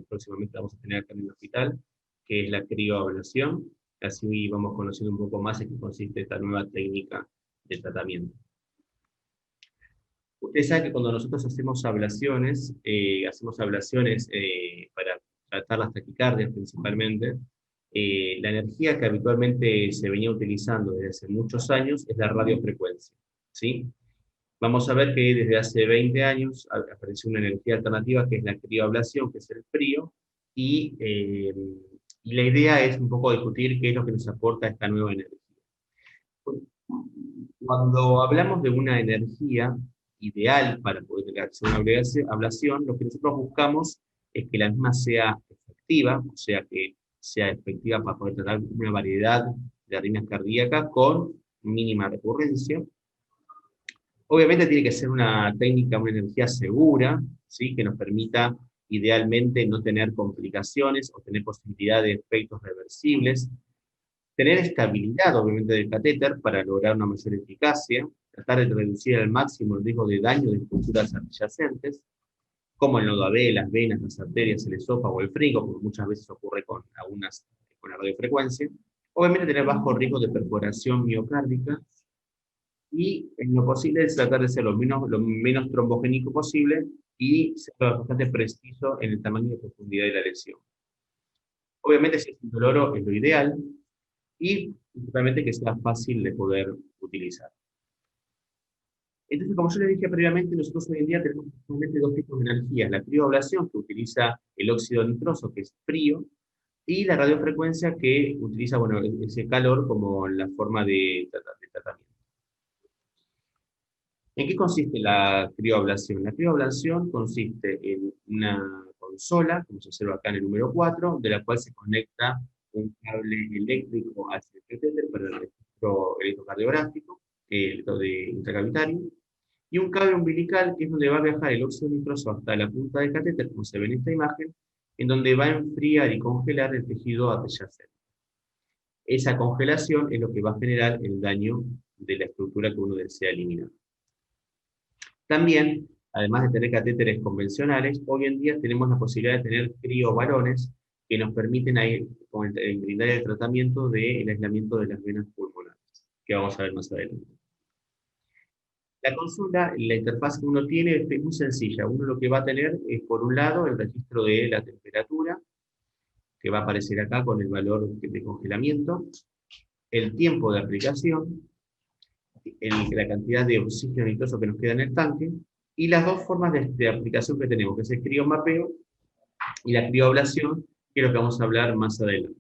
próximamente la vamos a tener acá en el hospital, que es la crioablación. Así vamos conociendo un poco más en qué consiste esta nueva técnica de tratamiento. Ustedes saben que cuando nosotros hacemos ablaciones para tratar las taquicardias principalmente, la energía que habitualmente se venía utilizando desde hace muchos años es la radiofrecuencia, ¿sí? Vamos a ver que desde hace 20 años apareció una energía alternativa que es la crioablación, que es el frío, y la idea es un poco discutir qué es lo que nos aporta esta nueva energía. Cuando hablamos de una energía ideal para poder hacer una ablación, lo que nosotros buscamos es que la misma sea efectiva, o sea, que sea efectiva para poder tratar una variedad de arritmias cardíacas con mínima recurrencia. Obviamente tiene que ser una técnica, una energía segura, ¿sí? Que nos permita idealmente no tener complicaciones o tener posibilidad de efectos reversibles. Tener estabilidad, obviamente, del catéter para lograr una mayor eficacia, tratar de reducir al máximo el riesgo de daño de estructuras adyacentes, como el nodo AB, las venas, las arterias, el esófago, el frigo, porque muchas veces ocurre con la radiofrecuencia. Obviamente tener bajo riesgo de perforación miocárdica, y en lo posible es tratar de ser lo menos trombogénico posible y ser bastante preciso en el tamaño y profundidad de la lesión. Obviamente si es indoloro es lo ideal, y principalmente que sea fácil de poder utilizar. Entonces, como yo les dije previamente, nosotros hoy en día tenemos principalmente dos tipos de energías: la crioablación, que utiliza el óxido nitroso, que es frío, y la radiofrecuencia, que utiliza, bueno, ese calor como la forma de tratamiento. ¿En qué consiste la crioablación? La crioablación consiste en una consola, como se observa acá en el número 4, de la cual se conecta un cable eléctrico hacia el catéter para el registro electrocardiográfico, el intracavitario, y un cable umbilical, que es donde va a viajar el óxido nitroso hasta la punta del catéter, como se ve en esta imagen, en donde va a enfriar y congelar el tejido adyacente. Esa congelación es lo que va a generar el daño de la estructura que uno desea eliminar. También, además de tener catéteres convencionales, hoy en día tenemos la posibilidad de tener criobalones que nos permiten ahí, brindar el tratamiento del aislamiento de las venas pulmonares, que vamos a ver más adelante. La consulta, la interfaz que uno tiene es muy sencilla. Uno lo que va a tener es, por un lado, el registro de la temperatura, que va a aparecer acá con el valor de congelamiento, el tiempo de aplicación, la cantidad de oxígeno nitroso que nos queda en el tanque, y las dos formas de aplicación que tenemos, que es el criomapeo y la crioablación, que es lo que vamos a hablar más adelante.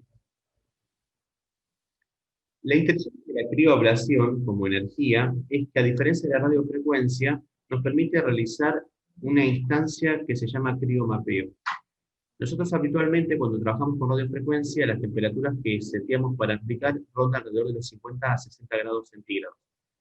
La intención de la crioablación como energía es que, a diferencia de la radiofrecuencia, nos permite realizar una instancia que se llama criomapeo. Nosotros habitualmente, cuando trabajamos con radiofrecuencia, las temperaturas que seteamos para aplicar rondan alrededor de los 50 a 60 grados centígrados.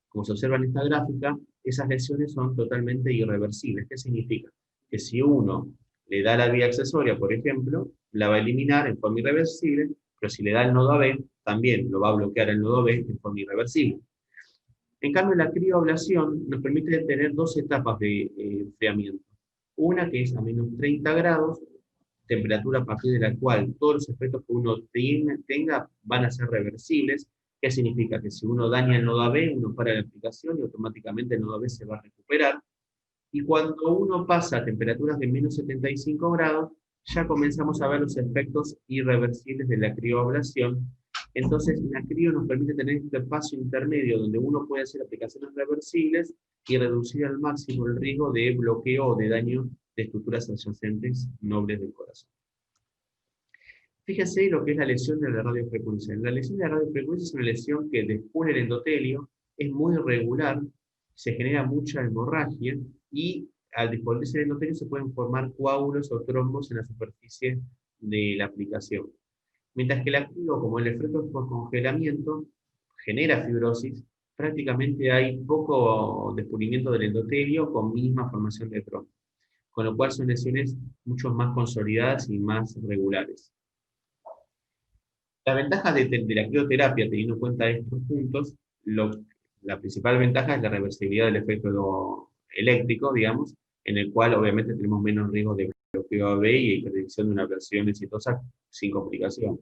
Como se observa en esta gráfica, esas lesiones son totalmente irreversibles. ¿Qué significa? Que si uno le da la vía accesoria, por ejemplo, la va a eliminar en forma irreversible, pero si le da el nodo AB, también lo va a bloquear el nodo B en forma irreversible. En cambio, la crioablación nos permite tener dos etapas de enfriamiento. Una que es a menos 30 grados, temperatura a partir de la cual todos los efectos que uno tenga van a ser reversibles. ¿Qué significa? Que si uno daña el nodo AB, uno para la aplicación y automáticamente el nodo AB se va a recuperar. Y cuando uno pasa a temperaturas de menos 75 grados, ya comenzamos a ver los efectos irreversibles de la crioablación. Entonces, la crio nos permite tener este espacio intermedio donde uno puede hacer aplicaciones reversibles y reducir al máximo el riesgo de bloqueo o de daño de estructuras adyacentes nobles del corazón. Fíjense lo que es la lesión de la radiofrecuencia. La lesión de la radiofrecuencia es una lesión que descubre el endotelio, es muy irregular, se genera mucha hemorragia y al dispolverse el endotelio se pueden formar coágulos o trombos en la superficie de la aplicación. Mientras que la crio, como el efecto por congelamiento, genera fibrosis, prácticamente hay poco descubrimiento del endotelio con misma formación de trombos, con lo cual son lesiones mucho más consolidadas y más regulares. La ventaja de la crioterapia, teniendo en cuenta estos puntos, la principal ventaja es la reversibilidad del efecto eléctrico, digamos, en el cual obviamente tenemos menos riesgo de bloqueo AB y predicción de una ablación exitosa sin complicaciones.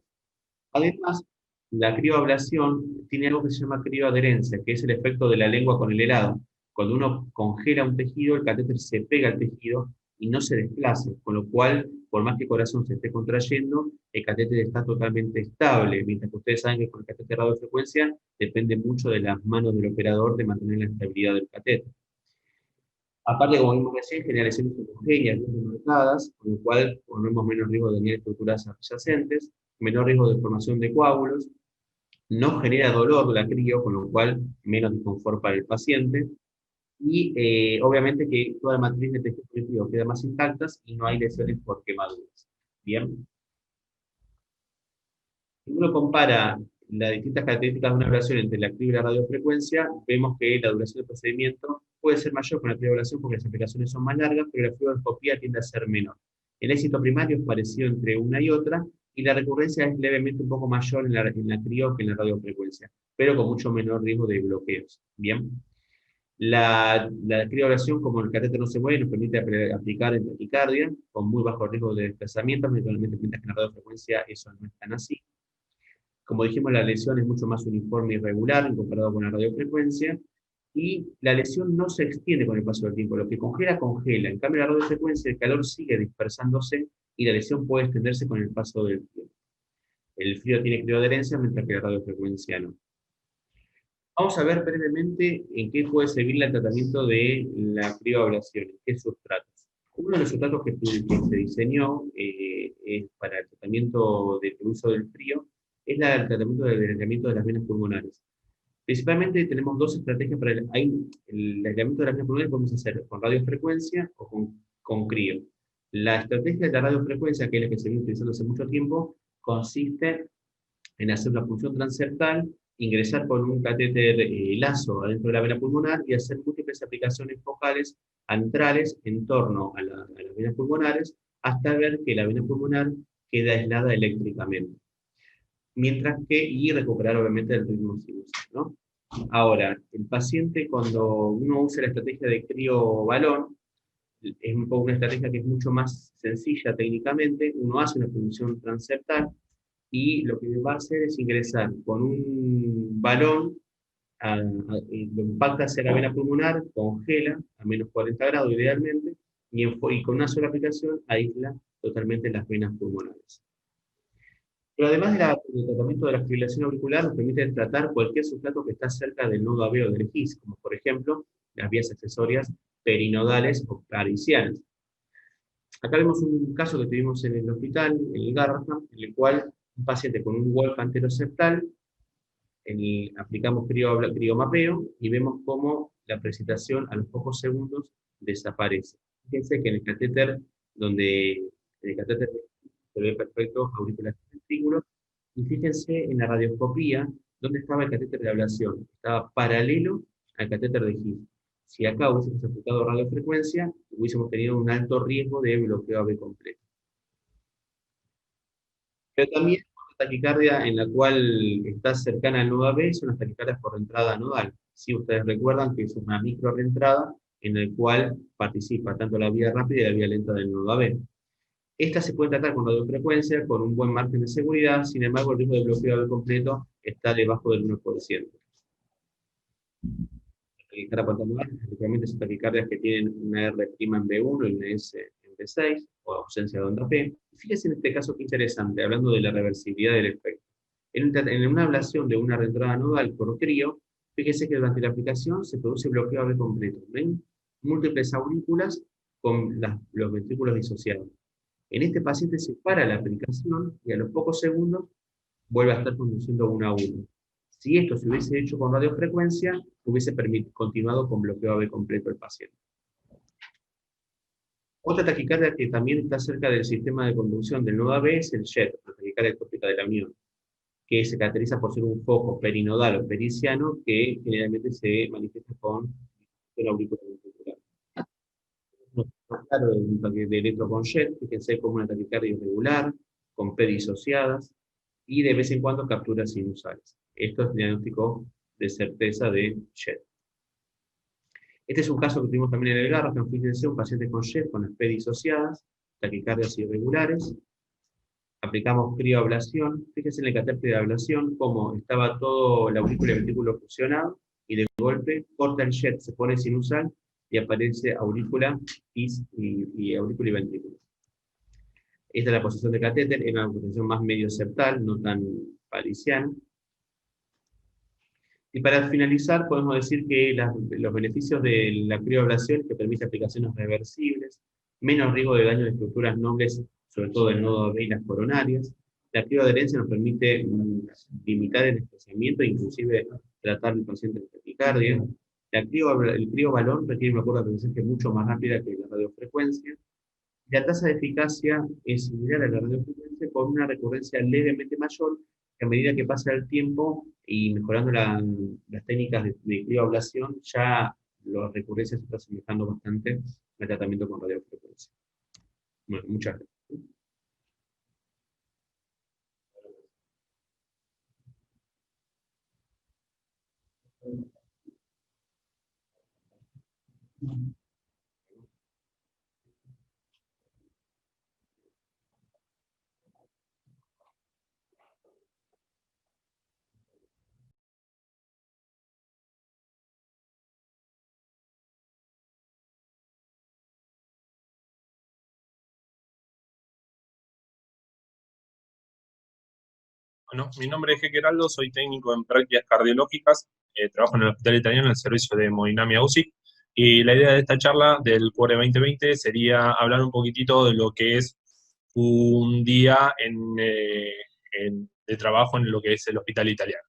Además, la crioablación tiene algo que se llama crioadherencia, que es el efecto de la lengua con el helado. Cuando uno congela un tejido, el catéter se pega al tejido y no se desplaza, con lo cual, por más que el corazón se esté contrayendo, el catéter está totalmente estable, mientras que ustedes saben que con el catéter de radiofrecuencia depende mucho de las manos del operador de mantener la estabilidad del catéter. Aparte, como vimos recién, genera lesiones homogéneas, bien marcadas, con lo cual ponemos menos riesgo de dañar estructuras adyacentes, menor riesgo de formación de coágulos, no genera dolor la crio, con lo cual menos disconfort para el paciente, y obviamente que toda la matriz de tejido conectivo queda más intactas y no hay lesiones por quemaduras. Bien. Si uno compara las distintas características de una ablación entre la crio y la radiofrecuencia, vemos que la duración del procedimiento puede ser mayor con la crioablación porque las aplicaciones son más largas, pero la fluoroscopía tiende a ser menor. El éxito primario es parecido entre una y otra, y la recurrencia es levemente un poco mayor en la crio que en la radiofrecuencia, pero con mucho menor riesgo de bloqueos. Bien. La crioablación, como el catéter no se mueve, nos permite aplicar en taquicardia, con muy bajo riesgo de desplazamiento, mientras que en la radiofrecuencia eso no es tan así. Como dijimos, la lesión es mucho más uniforme y regular comparado con la radiofrecuencia, y la lesión no se extiende con el paso del tiempo. Lo que congela, congela. En cambio, la radiofrecuencia, el calor sigue dispersándose y la lesión puede extenderse con el paso del tiempo. El frío tiene crioadherencia, mientras que la radiofrecuencia no. Vamos a ver brevemente en qué puede servir el tratamiento de la crioablación, en qué sustratos. Uno de los sustratos que se diseñó para el tratamiento del uso del frío es el tratamiento del aislamiento de las venas pulmonares. Principalmente tenemos dos estrategias para el aislamiento de las venas pulmonares. Podemos hacer con radiofrecuencia o con crío. La estrategia de la radiofrecuencia, que es la que se viene utilizando hace mucho tiempo, consiste en hacer una punción transeptal, ingresar con un catéter lazo adentro de la vena pulmonar y hacer múltiples aplicaciones focales antrales en torno a las venas pulmonares hasta ver que la vena pulmonar queda aislada eléctricamente. Y recuperar obviamente el ritmo sinusal, ¿no? Ahora, el paciente, cuando uno usa la estrategia de crío-balón, es un poco una estrategia que es mucho más sencilla técnicamente. Uno hace una punción transeptal y lo que va a hacer es ingresar con un balón, lo impacta hacia la vena pulmonar, congela a menos 40 grados idealmente, y con una sola aplicación aísla totalmente las venas pulmonares. Pero además del tratamiento de la fibrilación auricular, nos permite tratar cualquier sustrato que está cerca del nodo AV o del GIS, como por ejemplo las vías accesorias perinodales o parisianas. Acá vemos un caso que tuvimos en el hospital, en el Garrahan, en el cual un paciente con un Wolf anteroseptal, aplicamos criomapeo y vemos cómo la precipitación a los pocos segundos desaparece. Fíjense que en el catéter se ve perfecto auriculares y ventrículos, y fíjense en la radioscopía dónde estaba el catéter de ablación. Estaba paralelo al catéter de His. Si acá hubiésemos aplicado radiofrecuencia, hubiésemos tenido un alto riesgo de bloqueo AB completo. Pero también una taquicardia en la cual está cercana al nodo AB son las taquicardias por reentrada nodal. Si ustedes recuerdan que es una micro reentrada en la cual participa tanto la vía rápida y la vía lenta del nodo AB. Estas se pueden tratar con radiofrecuencia, con un buen margen de seguridad. Sin embargo, el riesgo de bloqueo AB completo está debajo del 1%. La taquicardia especialmente son taquicardias que tienen una R' en B1 y una S en B6, o ausencia de onda P. Fíjense en este caso qué interesante, hablando de la reversibilidad del efecto. En una ablación de una reentrada nodal por crío, fíjense que durante la aplicación se produce bloqueo AB completo. ¿Ven? Múltiples aurículas con los ventrículos disociados. En este paciente se para la aplicación y a los pocos segundos vuelve a estar conduciendo 1 a 1. Si esto se hubiese hecho con radiofrecuencia, hubiese continuado con bloqueo AB completo el paciente. Otra taquicardia que también está cerca del sistema de conducción del nodo AB es el JET, la taquicardia ectópica del amión, que se caracteriza por ser un foco perinodal o periciano que generalmente se manifiesta con el auricular ventricular. Más claro de electro con JET, fíjense como una taquicardia irregular, con P disociadas, y de vez en cuando capturas sinusales. Esto es diagnóstico de certeza de JET. Este es un caso que tuvimos también en el Garrahan, fíjense, un paciente con JET con las P disociadas, taquicardias irregulares. Aplicamos crioablación. Fíjense en el catéter de ablación cómo estaba todo la aurícula y el ventrículo fusionado, y de golpe corta el jet, se pone sinusal y aparece aurícula y aurícula y ventrículo. Esta es la posición de catéter, es una posición más medio septal, no tan parisiana. Y para finalizar, podemos decir que los beneficios de la crioablación es que permite aplicaciones reversibles, menos riesgo de daño de estructuras nobles, sobre todo del nodo de venas coronarias. La crioadherencia nos permite limitar el especiamiento e inclusive tratar al paciente de taquicardia. El criobalón requiere una curva de aprendizaje mucho más rápida que la radiofrecuencia. La tasa de eficacia es similar a la radiofrecuencia con una recurrencia levemente mayor, que a medida que pasa el tiempo y mejorando las técnicas de crioablación, ya la recurrencia se está asemejando bastante al tratamiento con radiofrecuencia. Bueno, muchas gracias. Bueno, mi nombre es Geraldo, soy técnico en prácticas cardiológicas, trabajo en el Hospital Italiano en el servicio de hemodinamia UCI, y la idea de esta charla del Cuore 2020 sería hablar un poquitito de lo que es un día de trabajo en lo que es el Hospital Italiano.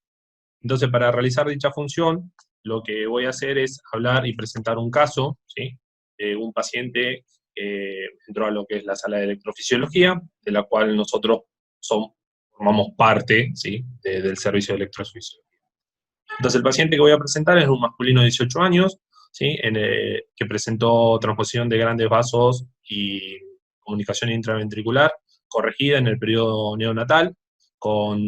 Entonces, para realizar dicha función, lo que voy a hacer es hablar y presentar un caso, ¿sí?, de un paciente que entró a lo que es la sala de electrofisiología, de la cual nosotros formamos parte, ¿sí?, del servicio de electrofisiología. Entonces, el paciente que voy a presentar es un masculino de 18 años, ¿sí?, que presentó transposición de grandes vasos y comunicación intraventricular corregida en el periodo neonatal, con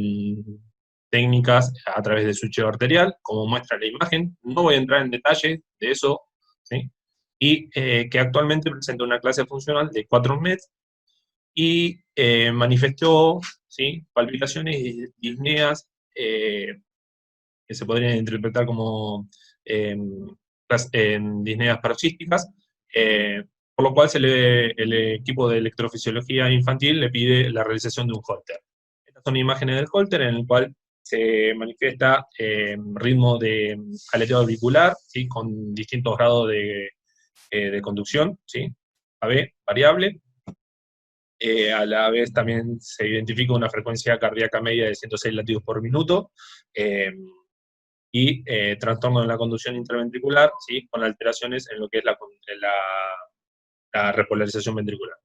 técnicas a través de switcheo arterial, como muestra la imagen. No voy a entrar en detalle de eso, ¿sí?, y que actualmente presenta una clase funcional de 4 METs, y manifestó, ¿sí?, palpitaciones y disneas que se podrían interpretar como disneas paroxísticas, por lo cual el equipo de electrofisiología infantil le pide la realización de un Holter. Estas son imágenes del Holter, en el cual se manifiesta ritmo de aleteo auricular, ¿sí?, con distintos grados de conducción, ¿sí?, AB, variable. A la vez también se identifica una frecuencia cardíaca media de 106 latidos por minuto, y trastorno en la conducción intraventricular, ¿sí?, con alteraciones en lo que es la repolarización ventricular.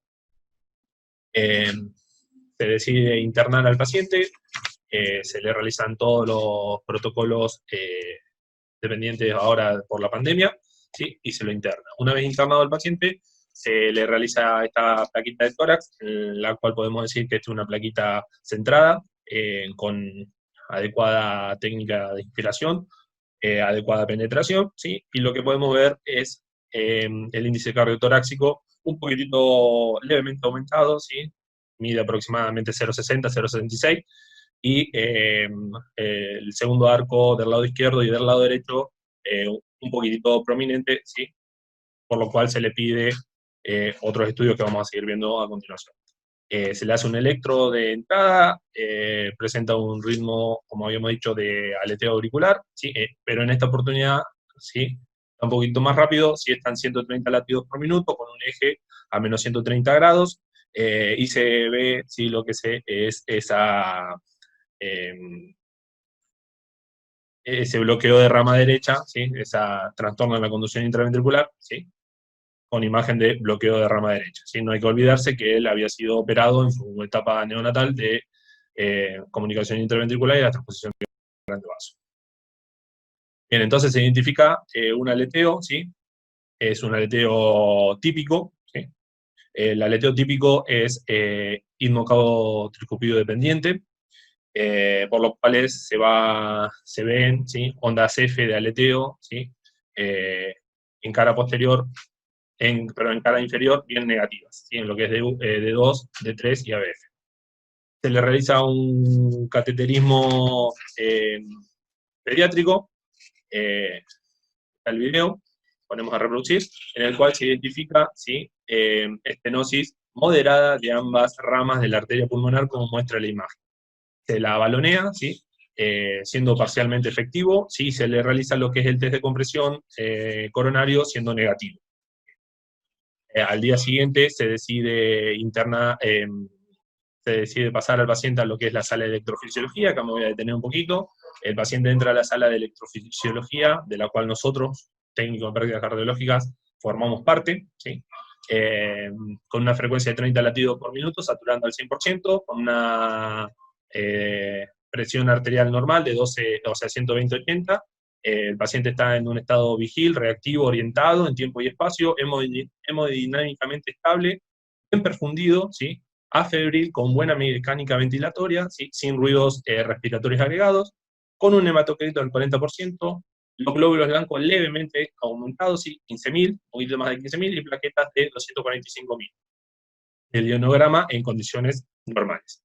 Se decide internar al paciente, se le realizan todos los protocolos dependientes ahora por la pandemia, ¿sí?, y se lo interna. Una vez internado el paciente, se le realiza esta plaquita de tórax, en la cual podemos decir que es una plaquita centrada, con adecuada técnica de inspiración, adecuada penetración, ¿sí?, y lo que podemos ver es el índice cardiotorácico un poquitito levemente aumentado, ¿sí?, mide aproximadamente 0,60, 0,66, y el segundo arco del lado izquierdo y del lado derecho un poquitito prominente, ¿sí?, por lo cual se le pide otros estudios que vamos a seguir viendo a continuación. Se le hace un electro de entrada, presenta un ritmo, como habíamos dicho, de aleteo auricular, ¿sí?, pero en esta oportunidad, ¿sí?, está un poquito más rápido, sí, están 130 latidos por minuto, con un eje a menos 130 grados, y se ve, ¿sí?, lo que es ese bloqueo de rama derecha, ¿sí?, esa trastorno en la conducción intraventricular, ¿sí?, con imagen de bloqueo de rama derecha, ¿sí? No hay que olvidarse que él había sido operado en su etapa neonatal de comunicación interventricular y la transposición de grande vaso. Bien, entonces se identifica un aleteo, ¿sí? Es un aleteo típico, ¿sí? El aleteo típico es istmo cabo tricupido dependiente, por los cuales se ven, ¿sí?, ondas F de aleteo, ¿sí?, en cara posterior, pero en cara inferior bien negativas, ¿sí? En lo que es D2, D3 y ABF. Se le realiza un cateterismo pediátrico, el video, ponemos a reproducir, en el cual se identifica, ¿sí?, estenosis moderada de ambas ramas de la arteria pulmonar, como muestra la imagen. Se la balonea, ¿sí?, siendo parcialmente efectivo, ¿sí?, se le realiza lo que es el test de compresión coronario, siendo negativo. Al día siguiente se decide pasar al paciente a lo que es la sala de electrofisiología. Acá me voy a detener un poquito. El paciente entra a la sala de electrofisiología, de la cual nosotros, técnicos en prácticas cardiológicas, formamos parte, ¿sí? Con una frecuencia de 30 latidos por minuto, saturando al 100%, con una presión arterial normal de 12, o sea, 120-80. El paciente está en un estado vigil, reactivo, orientado en tiempo y espacio, hemodinámicamente estable, bien perfundido, ¿sí?, afebril, con buena mecánica ventilatoria, ¿sí?, sin ruidos respiratorios agregados, con un hematocrito del 40%, los glóbulos blancos levemente aumentados, ¿sí?, 15.000, un poquito más de 15.000, y plaquetas de 245.000. El ionograma en condiciones normales.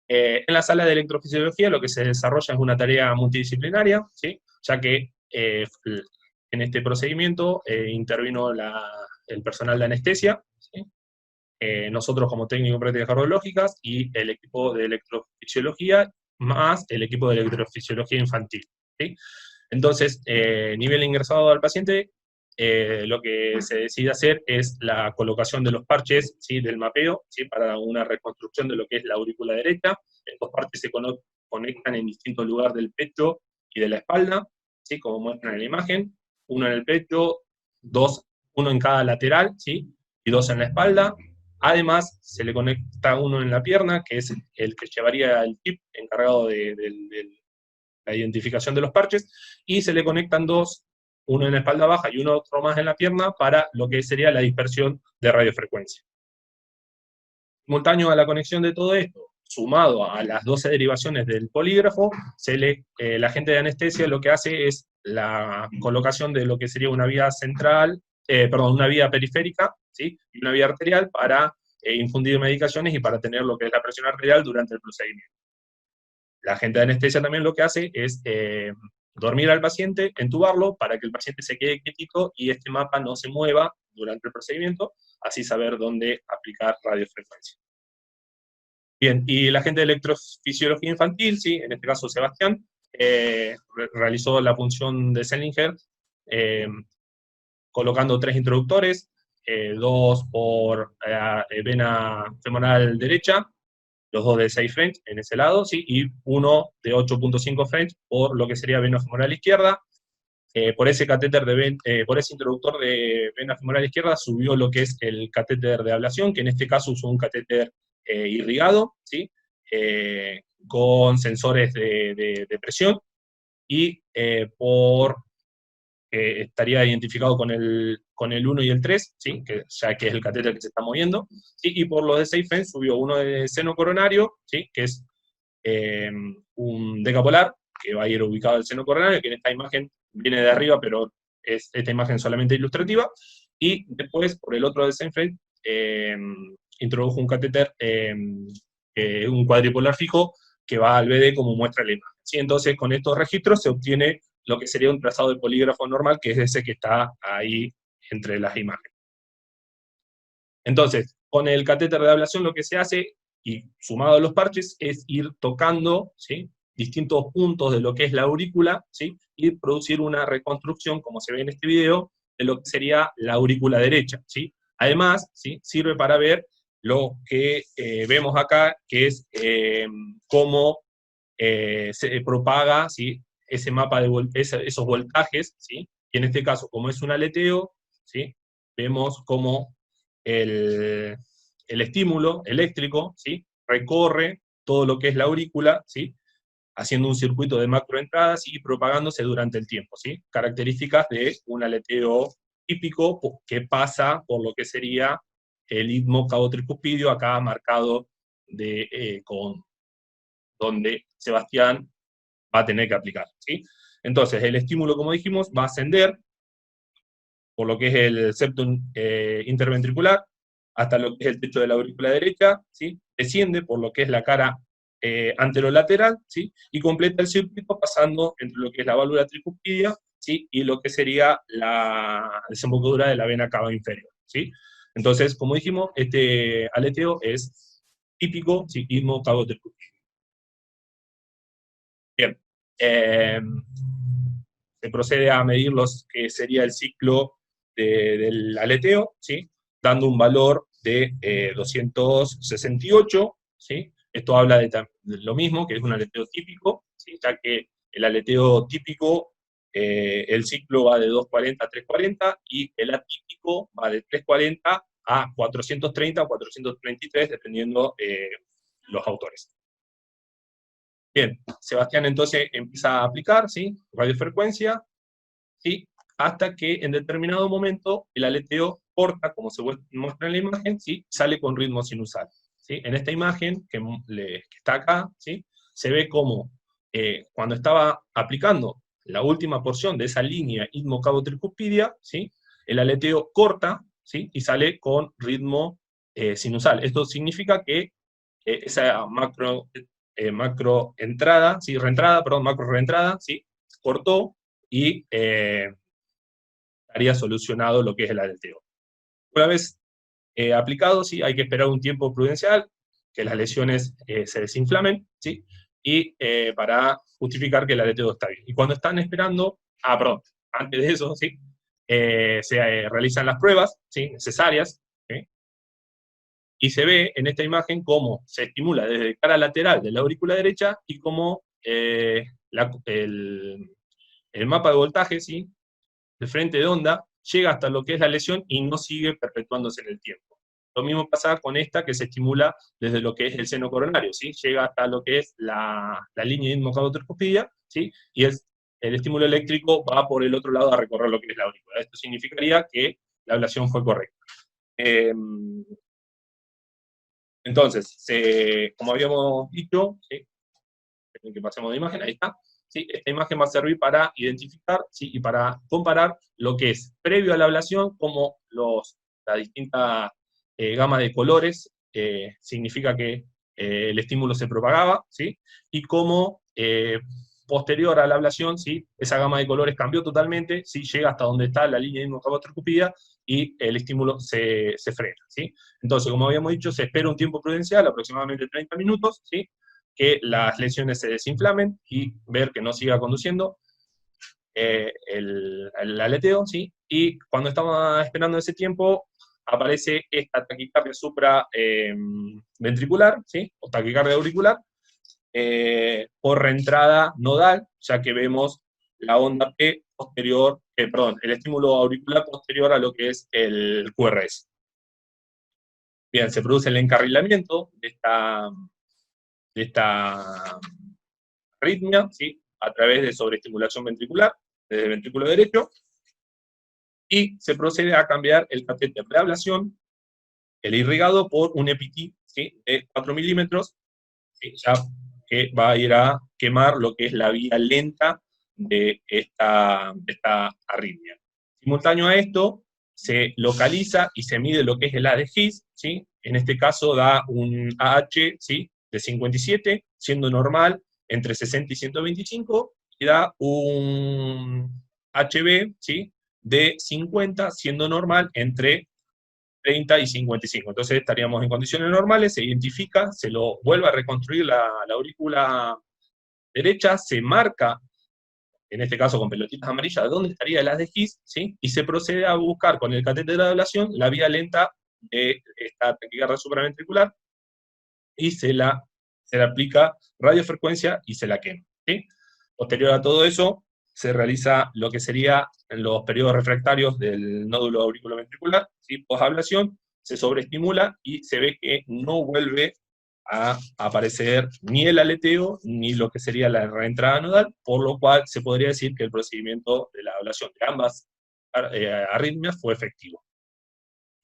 En la sala de electrofisiología lo que se desarrolla es una tarea multidisciplinaria, ¿sí?, ya que en este procedimiento intervino el personal de anestesia, ¿sí?, nosotros como técnico en prácticas cardiológicas y el equipo de electrofisiología más el equipo de electrofisiología infantil, ¿sí? Entonces, nivel ingresado al paciente, lo que se decide hacer es la colocación de los parches, ¿sí?, del mapeo, ¿sí?, para una reconstrucción de lo que es la aurícula derecha. Estos parches se conectan en distintos lugares del pecho y de la espalda, ¿sí?, como muestran en la imagen, uno en el pecho, uno en cada lateral, ¿sí?, y dos en la espalda. Además, se le conecta uno en la pierna, que es el que llevaría el tip encargado de la identificación de los parches, y se le conectan dos, uno en la espalda baja y uno otro más en la pierna, para lo que sería la dispersión de radiofrecuencia. Simultáneo a la conexión de todo esto, sumado a las 12 derivaciones del polígrafo, la agente de anestesia lo que hace es la colocación de lo que sería una vía central, una vía periférica, ¿sí?, y una vía arterial para infundir medicaciones y para tener lo que es la presión arterial durante el procedimiento. La agente de anestesia también lo que hace es dormir al paciente, entubarlo, para que el paciente se quede quietito y este mapa no se mueva durante el procedimiento, así saber dónde aplicar radiofrecuencia. Bien, y la agente de electrofisiología infantil, ¿sí?, en este caso Sebastián, realizó la punción de Selinger, colocando 3 introductores, 2 por vena femoral derecha, los 2 de 6 French en ese lado, ¿sí?, y uno de 8.5 French por lo que sería vena femoral izquierda. Por ese por ese introductor de vena femoral izquierda subió lo que es el catéter de ablación, que en este caso usó un catéter irrigado, ¿sí?, con sensores de presión, y estaría identificado con el 1 y el 3, ¿sí?, ya que es el catéter que se está moviendo, ¿sí?, y por los de Seifen subió uno de seno coronario, ¿sí?, que es un decapolar, que va a ir ubicado al seno coronario, que en esta imagen viene de arriba, pero es esta imagen solamente ilustrativa, y después, por el otro de Seinfeld, introdujo un catéter, un cuadripolar fijo, que va al BD como muestra la imagen, ¿sí? Entonces, con estos registros se obtiene lo que sería un trazado de polígrafo normal, que es ese que está ahí entre las imágenes. Entonces, con el catéter de ablación lo que se hace, y sumado a los parches, es ir tocando, ¿sí?, distintos puntos de lo que es la aurícula, ¿sí?, y producir una reconstrucción, como se ve en este video, de lo que sería la aurícula derecha, ¿sí? Además, ¿sí?, sirve para ver lo que vemos acá, que es cómo se propaga, ¿sí?, ese mapa de esos voltajes, ¿sí?, y en este caso, como es un aleteo, ¿sí?, vemos cómo el estímulo eléctrico, ¿sí?, recorre todo lo que es la aurícula, ¿sí?, haciendo un circuito de macroentradas y propagándose durante el tiempo, ¿sí? Características de un aleteo típico que pasa por lo que sería el istmo cabo-tricuspidio, acá marcado con donde Sebastián va a tener que aplicar, ¿sí? Entonces, el estímulo, como dijimos, va a ascender por lo que es el septum interventricular, hasta lo que es el techo de la aurícula derecha, ¿sí? Desciende por lo que es la cara anterolateral, ¿sí? Y completa el circuito pasando entre lo que es la válvula tricuspidia, ¿sí? Y lo que sería la desembocadura de la vena cava inferior, ¿sí? Entonces, como dijimos, este aleteo es típico, ¿sí? Istmo cavo tricuspidio. Bien. Se procede a medir los que sería el ciclo del aleteo, ¿sí? Dando un valor de 268, ¿sí? Esto habla de lo mismo, que es un aleteo típico, ¿sí? Ya que el aleteo típico, el ciclo va de 240 a 340, y el atípico va de 340 a 430 o 433, dependiendo los autores. Bien, Sebastián entonces empieza a aplicar, ¿sí? Radiofrecuencia, ¿sí? Hasta que en determinado momento el aleteo corta, como se muestra en la imagen, ¿sí? Sale con ritmo sinusal, ¿sí? En esta imagen que está acá, ¿sí? Se ve como cuando estaba aplicando la última porción de esa línea istmo-cavo-tricuspidia, ¿sí? El aleteo corta, ¿sí? Y sale con ritmo sinusal. Esto significa que esa macro entrada, ¿sí? Macro reentrada, ¿sí? Cortó y estaría solucionado lo que es el aleteo. Una vez aplicado, ¿sí? Hay que esperar un tiempo prudencial, que las lesiones se desinflamen, ¿sí? Y para justificar que el aleteo está bien. Y cuando están esperando, antes de eso, ¿sí? Se realizan las pruebas, ¿sí? Necesarias, ¿sí? Y se ve en esta imagen cómo se estimula desde cara lateral de la aurícula derecha y cómo el mapa de voltaje, ¿sí? De frente de onda, llega hasta lo que es la lesión y no sigue perpetuándose en el tiempo. Lo mismo pasa con esta, que se estimula desde lo que es el seno coronario, ¿sí? Llega hasta lo que es la línea istmo-cavo-tricuspidia, ¿sí? Y el estímulo eléctrico va por el otro lado a recorrer lo que es la aurícula. Esto significaría que la ablación fue correcta. Entonces, como habíamos dicho, ¿sí? Que pasemos de imagen, ahí está. ¿Sí? Esta imagen va a servir para identificar, ¿sí? Y para comparar lo que es previo a la ablación, como la distinta gama de colores significa que el estímulo se propagaba, ¿sí? Y como posterior a la ablación, ¿sí? Esa gama de colores cambió totalmente, ¿sí? Llega hasta donde está la línea istmo-cavo-tricuspidia y el estímulo se frena, ¿sí? Entonces, como habíamos dicho, se espera un tiempo prudencial, aproximadamente 30 minutos, ¿sí? Que las lesiones se desinflamen y ver que no siga conduciendo el aleteo, ¿sí? Y cuando estamos esperando ese tiempo, aparece esta taquicardia supraventricular, ¿sí? O taquicardia auricular, por reentrada nodal, ya que vemos la onda P posterior, el estímulo auricular posterior a lo que es el QRS. Bien, se produce el encarrilamiento de esta arritmia, ¿sí? A través de sobreestimulación ventricular, desde el ventrículo derecho, y se procede a cambiar el catéter de ablación, el irrigado, por un EPT, ¿sí? De 4 milímetros, ¿sí? Ya que va a ir a quemar lo que es la vía lenta de esta arritmia. Simultáneo a esto, se localiza y se mide lo que es el ADGIS, ¿sí? En este caso da un AH, ¿sí? De 57, siendo normal entre 60 y 125, y da un HB, ¿sí? De 50, siendo normal entre 30 y 55. Entonces estaríamos en condiciones normales, se identifica, se lo vuelve a reconstruir la aurícula derecha, se marca, en este caso con pelotitas amarillas, dónde estaría el haz de His, ¿sí? Y se procede a buscar con el catéter de ablación la vía lenta de esta taquicardia supraventricular, y se le aplica radiofrecuencia y se la quema, ¿sí? Posterior a todo eso, se realiza lo que sería en los periodos refractarios del nódulo auriculoventricular, ¿sí? Posablación, se sobreestimula y se ve que no vuelve a aparecer ni el aleteo ni lo que sería la reentrada nodal, por lo cual se podría decir que el procedimiento de la ablación de ambas arritmias fue efectivo.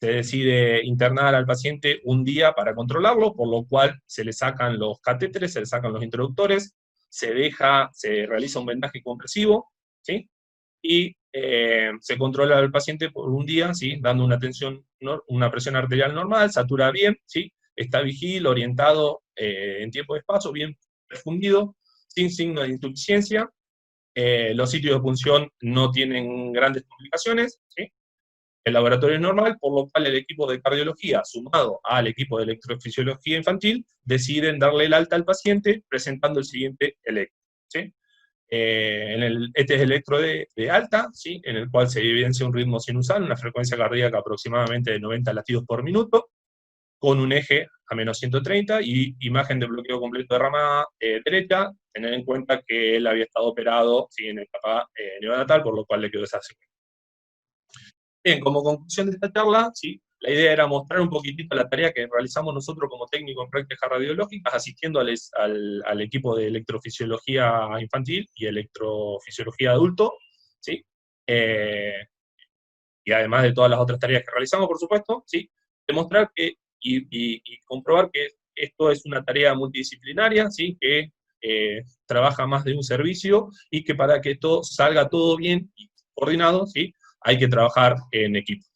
Se decide internar al paciente un día para controlarlo, por lo cual se le sacan los catéteres, se le sacan los introductores, se realiza un vendaje compresivo, ¿sí? Y Se controla al paciente por un día, ¿sí? Dando una tensión, una presión arterial normal, satura bien, ¿sí? Está vigil, orientado en tiempo y espacio, bien perfundido, sin signo de insuficiencia. Los sitios de punción no tienen grandes complicaciones, ¿sí? El laboratorio es normal, por lo cual el equipo de cardiología, sumado al equipo de electrofisiología infantil, deciden darle el alta al paciente presentando el siguiente electro, ¿sí? Este es el electro de alta, ¿sí? En el cual se evidencia un ritmo sinusal, una frecuencia cardíaca aproximadamente de 90 latidos por minuto, con un eje a menos 130 y imagen de bloqueo completo de rama derecha, tener en cuenta que él había estado operado, ¿sí? En etapa neonatal, por lo cual le quedó esa secuencia. Bien, como conclusión de esta charla, ¿sí? La idea era mostrar un poquitito la tarea que realizamos nosotros como técnicos en prácticas radiológicas, asistiendo al equipo de electrofisiología infantil y electrofisiología adulto, ¿sí? Y además de todas las otras tareas que realizamos, por supuesto, ¿sí? Demostrar que, y comprobar que esto es una tarea multidisciplinaria, ¿sí? Que trabaja más de un servicio, y que para que esto salga todo bien y coordinado, ¿sí? Hay que trabajar en equipo.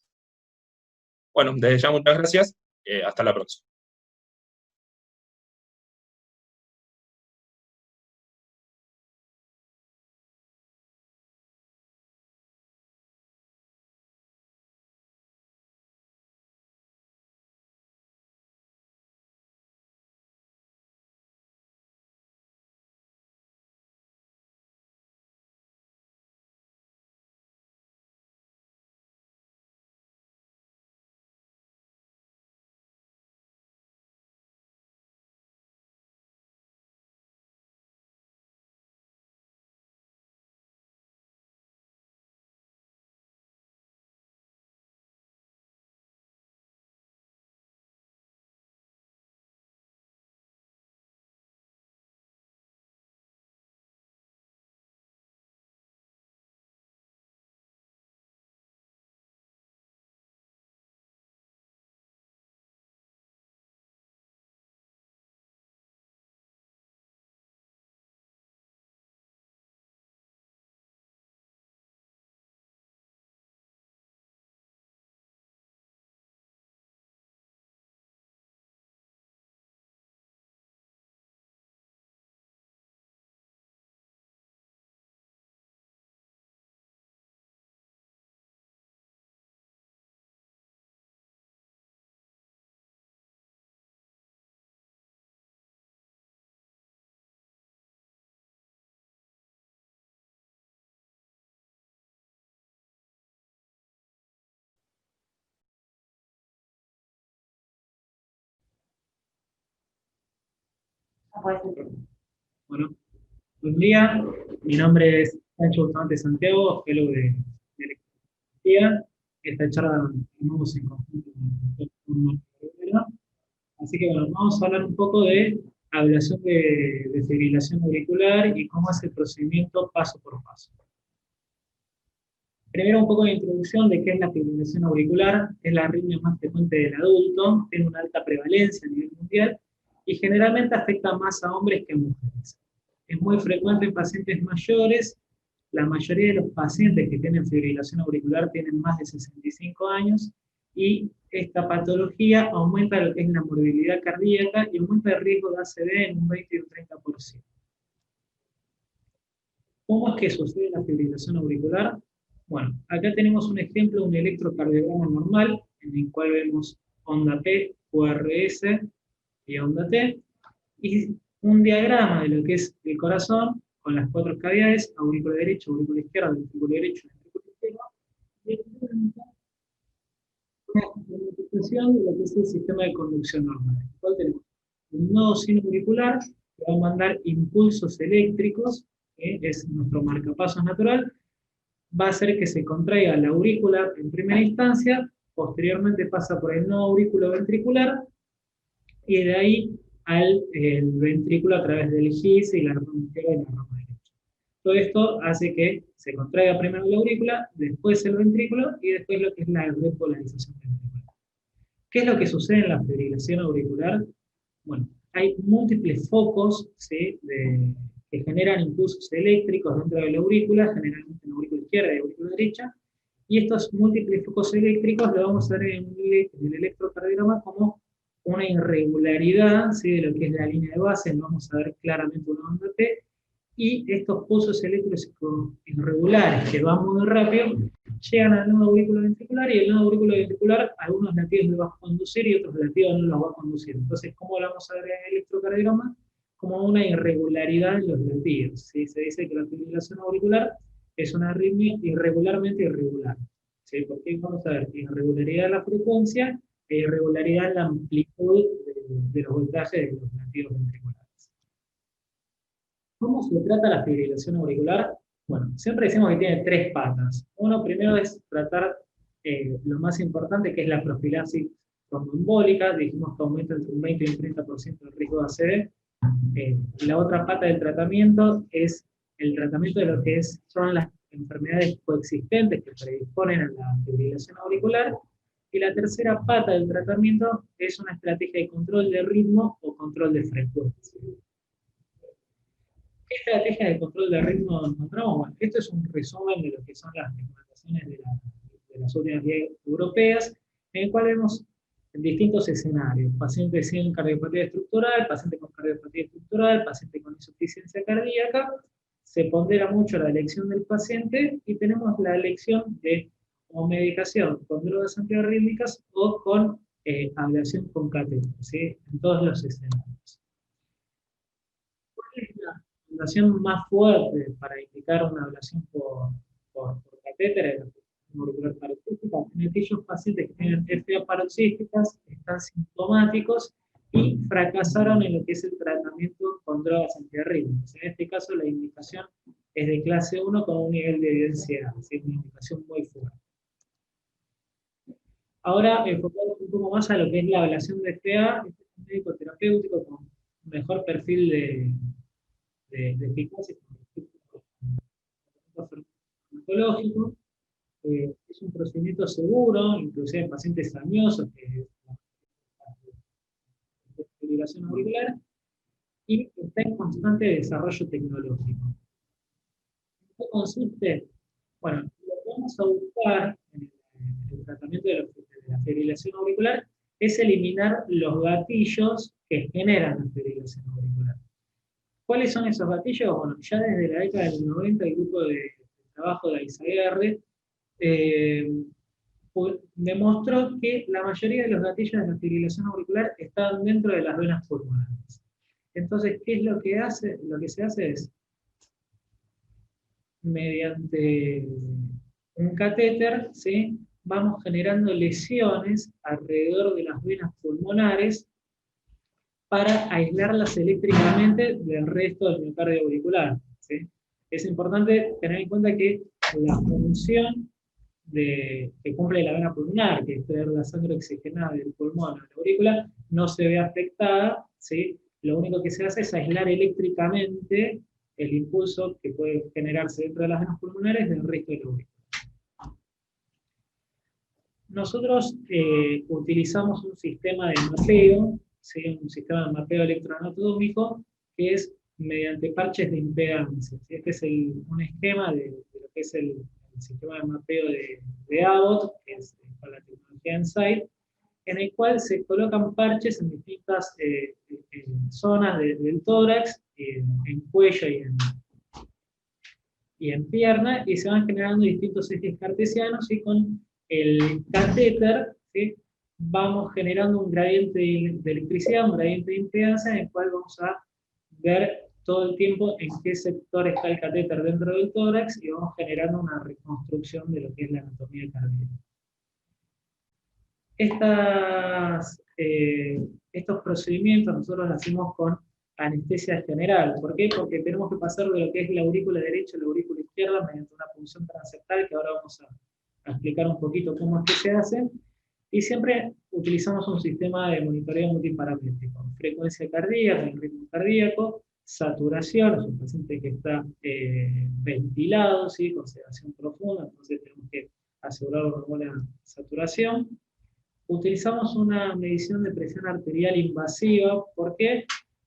Bueno, desde ya muchas gracias, hasta la próxima. Bueno, buen día. Mi nombre es Sancho Bustamante Santiago, fellow de electricidad. Esta charla la tenemos en conjunto con el doctor Marco Rivera. Así que bueno, vamos a hablar un poco de ablación de fibrilación auricular y cómo es el procedimiento paso por paso. Primero un poco de introducción de qué es la fibrilación auricular. Es la arritmia más frecuente del adulto, tiene una alta prevalencia a nivel mundial y generalmente afecta más a hombres que a mujeres. Es muy frecuente en pacientes mayores. La mayoría de los pacientes que tienen fibrilación auricular tienen más de 65 años y esta patología aumenta lo que es la morbilidad cardíaca y aumenta el riesgo de ACV en un 20 y un 30%. ¿Cómo es que sucede la fibrilación auricular? Bueno, acá tenemos un ejemplo de un electrocardiograma normal, en el cual vemos onda P, QRS y onda T, y un diagrama de lo que es el corazón, con las cuatro cavidades, aurícula derecha, aurícula izquierda, ventrículo derecho, ventrículo izquierdo, y una representación de lo que es el sistema de conducción normal. En el cual tenemos un nodo sinoauricular que va a mandar impulsos eléctricos, que es nuestro marcapasos natural, va a hacer que se contraiga la aurícula en primera instancia, posteriormente pasa por el nodo aurículo ventricular, y de ahí al ventrículo a través del GIS y la rama izquierda y la rama derecha. Todo esto hace que se contraiga primero la aurícula, después el ventrículo y después lo que es la repolarización ventricular. ¿Qué es lo que sucede en la fibrilación auricular? Bueno, hay múltiples focos, ¿sí?, que generan impulsos eléctricos dentro de la aurícula, generalmente en la aurícula izquierda y la aurícula derecha, y estos múltiples focos eléctricos lo vamos a ver en el electrocardiograma como una irregularidad, ¿sí?, de lo que es la línea de base, no vamos a ver claramente una onda T, y estos pulsos eléctricos irregulares que van muy rápido, llegan al nodo auriculoventricular, y el nodo auriculoventricular algunos latidos lo va a conducir y otros latidos no los va a conducir. Entonces, ¿cómo lo vamos a ver en el electrocardiograma? Como una irregularidad en los latidos, ¿sí? Se dice que la fibrilación auricular es una arritmia irregularmente irregular, ¿sí? Porque vamos a ver irregularidad en la frecuencia e irregularidad en la amplitud de los voltajes de los latidos ventriculares. ¿Cómo se trata la fibrilación auricular? Bueno, siempre decimos que tiene tres patas. Uno primero es tratar lo más importante, que es la profilaxis tromboembólica. Dijimos que aumenta entre un 20 y un 30% el riesgo de ACV. La otra pata del tratamiento es el tratamiento de lo que son las enfermedades coexistentes que predisponen a la fibrilación auricular. Y la tercera pata del tratamiento es una estrategia de control de ritmo o control de frecuencia. ¿Qué estrategia de control de ritmo encontramos? Bueno, esto es un resumen de lo que son las recomendaciones de las últimas guías europeas, en el cual vemos distintos escenarios: pacientes sin cardiopatía estructural, paciente con cardiopatía estructural, paciente con insuficiencia cardíaca. Se pondera mucho la elección del paciente y tenemos la elección de o medicación con drogas antiarrítmicas o con ablación con catéter, ¿sí?, en todos los escenarios. ¿Cuál es la recomendación más fuerte para indicar una ablación por catéter? En la auricular paroxística, en aquellos pacientes que tienen FA paroxísticas, están sintomáticos y fracasaron en lo que es el tratamiento con drogas antiarrítmicas. En este caso, la indicación es de clase 1 con un nivel de evidencia, ¿sí?, una indicación muy fuerte. Ahora, enfocamos un poco más a lo que es la ablación de FA. Este es un médico terapéutico con mejor perfil de eficacia farmacológico. Es un procedimiento seguro, inclusive en pacientes añosos, que es la fibrilación auricular, y está en constante desarrollo tecnológico. ¿En qué consiste? Bueno, lo que vamos a buscar en el tratamiento de la fibrilación auricular es eliminar los gatillos que generan la fibrilación auricular. ¿Cuáles son esos gatillos? Bueno, ya desde la década del 90 el grupo de trabajo de Aizaguirre demostró que la mayoría de los gatillos de la fibrilación auricular están dentro de las venas pulmonares. Entonces, ¿qué es lo que hace? Lo que se hace es, mediante un catéter, ¿sí?, vamos generando lesiones alrededor de las venas pulmonares para aislarlas eléctricamente del resto del miocardio auricular, ¿sí? Es importante tener en cuenta que la función que cumple la vena pulmonar, que es traer la sangre oxigenada del pulmón a la aurícula, no se ve afectada, ¿sí? Lo único que se hace es aislar eléctricamente el impulso que puede generarse dentro de las venas pulmonares del resto de la aurícula. Nosotros utilizamos un sistema de mapeo, ¿sí?, un sistema de mapeo electroanatómico, que es mediante parches de impedancia. Este es un esquema de lo que es el sistema de mapeo de Abbott, que es con la tecnología EnSite, en el cual se colocan parches en distintas zonas del tórax, en cuello y en pierna, y se van generando distintos ejes cartesianos, y con el catéter, ¿sí?, vamos generando un gradiente de electricidad, un gradiente de impedancia, en el cual vamos a ver todo el tiempo en qué sector está el catéter dentro del tórax, y vamos generando una reconstrucción de lo que es la anatomía cardíaca. Estos procedimientos nosotros los hacemos con anestesia general. ¿Por qué? Porque tenemos que pasar de lo que es la aurícula derecha a la aurícula izquierda mediante una punción transeptal, que ahora vamos a explicar un poquito cómo es que se hace. Y siempre utilizamos un sistema de monitoreo multiparamétrico: frecuencia cardíaca, el ritmo cardíaco, saturación, es un paciente que está ventilado, ¿sí?, con sedación profunda, entonces tenemos que asegurar una buena saturación. Utilizamos una medición de presión arterial invasiva. ¿Por qué?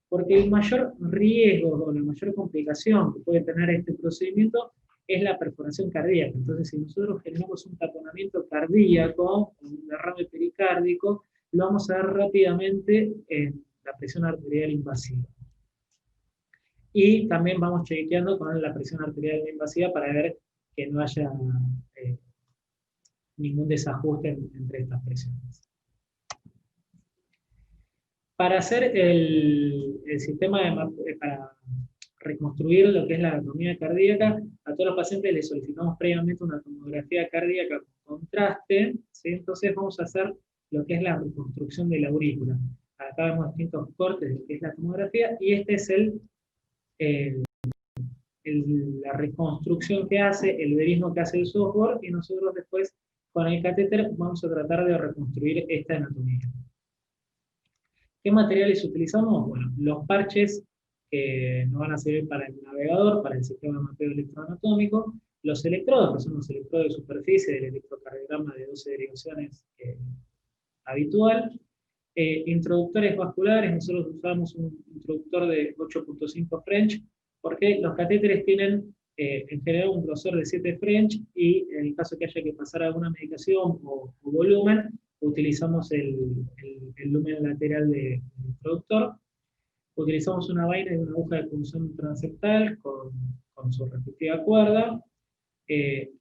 Porque el mayor riesgo o la mayor complicación que puede tener este procedimiento es la perforación cardíaca. Entonces, si nosotros generamos un taponamiento cardíaco, un derrame pericárdico, lo vamos a ver rápidamente en la presión arterial invasiva. Y también vamos chequeando con la presión arterial invasiva para ver que no haya ningún desajuste entre estas presiones. Para hacer el sistema para reconstruir lo que es la anatomía cardíaca, a todos los pacientes les solicitamos previamente una tomografía cardíaca con contraste, ¿sí? Entonces vamos a hacer lo que es la reconstrucción de la aurícula. Acá vemos distintos cortes de lo que es la tomografía, y este es la reconstrucción que hace, el verismo que hace el software, y nosotros después con el catéter vamos a tratar de reconstruir esta anatomía. ¿Qué materiales utilizamos? Bueno, los parches que nos van a servir para el navegador, para el sistema de mapeo electroanatómico, los electrodos, que son los electrodos de superficie del electrocardiograma de 12 derivaciones habitual, introductores vasculares. Nosotros usamos un introductor de 8.5 French, porque los catéteres tienen en general un grosor de 7 French, y en el caso que haya que pasar alguna medicación o volumen, utilizamos el lumen lateral del introductor. Utilizamos una vaina y una aguja de punción transeptal con su respectiva cuerda.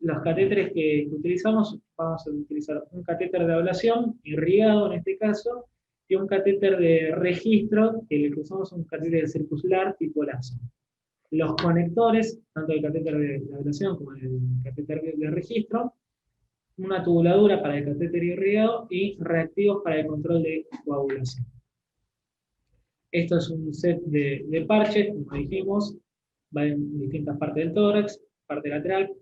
Los catéteres que utilizamos, vamos a utilizar un catéter de ablación, irrigado en este caso, y un catéter de registro, que le usamos un catéter circular tipo lazo. Los conectores, tanto el catéter de ablación como el catéter de registro, una tubuladura para el catéter irrigado y reactivos para el control de coagulación. Esto es un set de parches, como dijimos, va en distintas partes del tórax, parte lateral,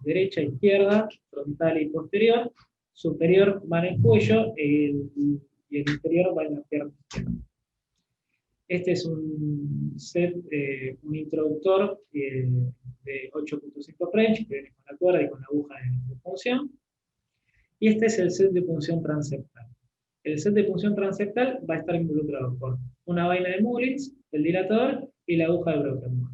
derecha, izquierda, frontal y posterior. Superior va en el cuello y el inferior va en la pierna izquierda. Este es un set, un introductor de 8.5 French, que viene con la cuerda y con la aguja de punción. Y este es el set de punción transeptal. El set de punción transeptal va a estar involucrado por una vaina de Mullins, el dilatador y la aguja de Brockenburg.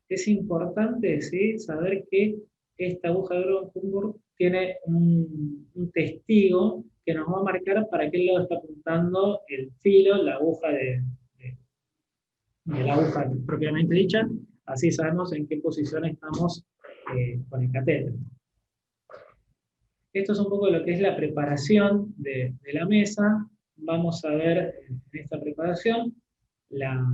Es importante, ¿sí?, saber que esta aguja de Brockenburg tiene un testigo que nos va a marcar para qué lado está apuntando el filo, la aguja de la aguja propiamente dicha. Así sabemos en qué posición estamos con el catéter. Esto es un poco lo que es la preparación de la mesa. Vamos a ver en esta preparación la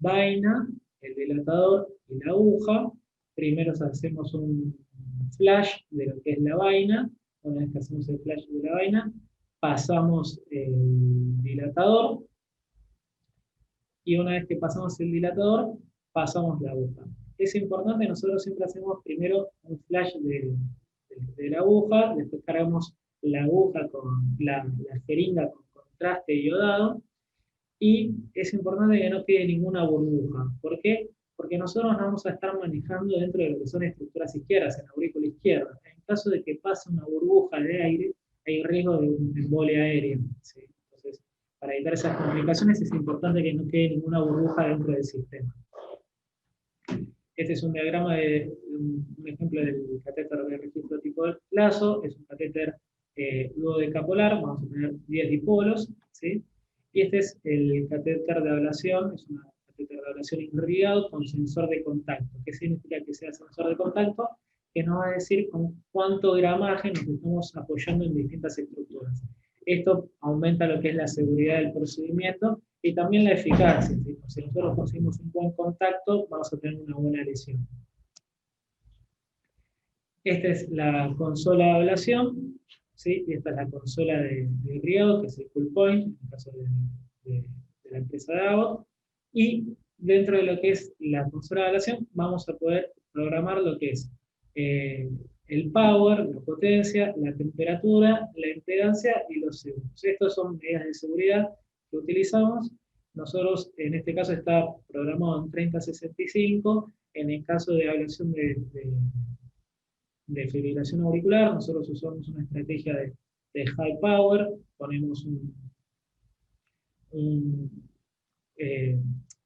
vaina, el dilatador y la aguja. Primero hacemos un flash de lo que es la vaina. Una vez que hacemos el flash de la vaina, pasamos el dilatador. Y una vez que pasamos el dilatador, pasamos la aguja. Es importante, nosotros siempre hacemos primero un flash de la aguja, después cargamos la aguja con la jeringa con contraste iodado, y es importante que no quede ninguna burbuja. ¿Por qué? Porque nosotros nos vamos a estar manejando dentro de lo que son estructuras izquierdas, en la aurícula izquierda. En caso de que pase una burbuja de aire, hay riesgo de un embole aéreo, ¿sí? Entonces, para evitar esas complicaciones es importante que no quede ninguna burbuja dentro del sistema. Este es un diagrama de un ejemplo del catéter de registro tipo lazo. Es un catéter duodecapolar, vamos a tener 10 dipolos, ¿sí? Y este es el catéter de ablación, es un catéter de ablación irrigado con sensor de contacto. ¿Qué significa que sea sensor de contacto? Que nos va a decir con cuánto gramaje nos estamos apoyando en distintas estructuras. Esto aumenta lo que es la seguridad del procedimiento y también la eficacia. ¿Sí? Si nosotros conseguimos un buen contacto, vamos a tener una buena lesión. Esta es la consola de ablación, ¿sí? Y esta es la consola de irrigado, que es el Cool Point, en el caso de la empresa de Abbott. Y dentro de lo que es la consola de ablación, vamos a poder programar lo que es el power, la potencia, la temperatura, la impedancia y los segundos. Estas son medidas de seguridad que utilizamos. Nosotros, en este caso, está programado en 3065. En el caso de ablación de fibrilación auricular, nosotros usamos una estrategia de high power. Ponemos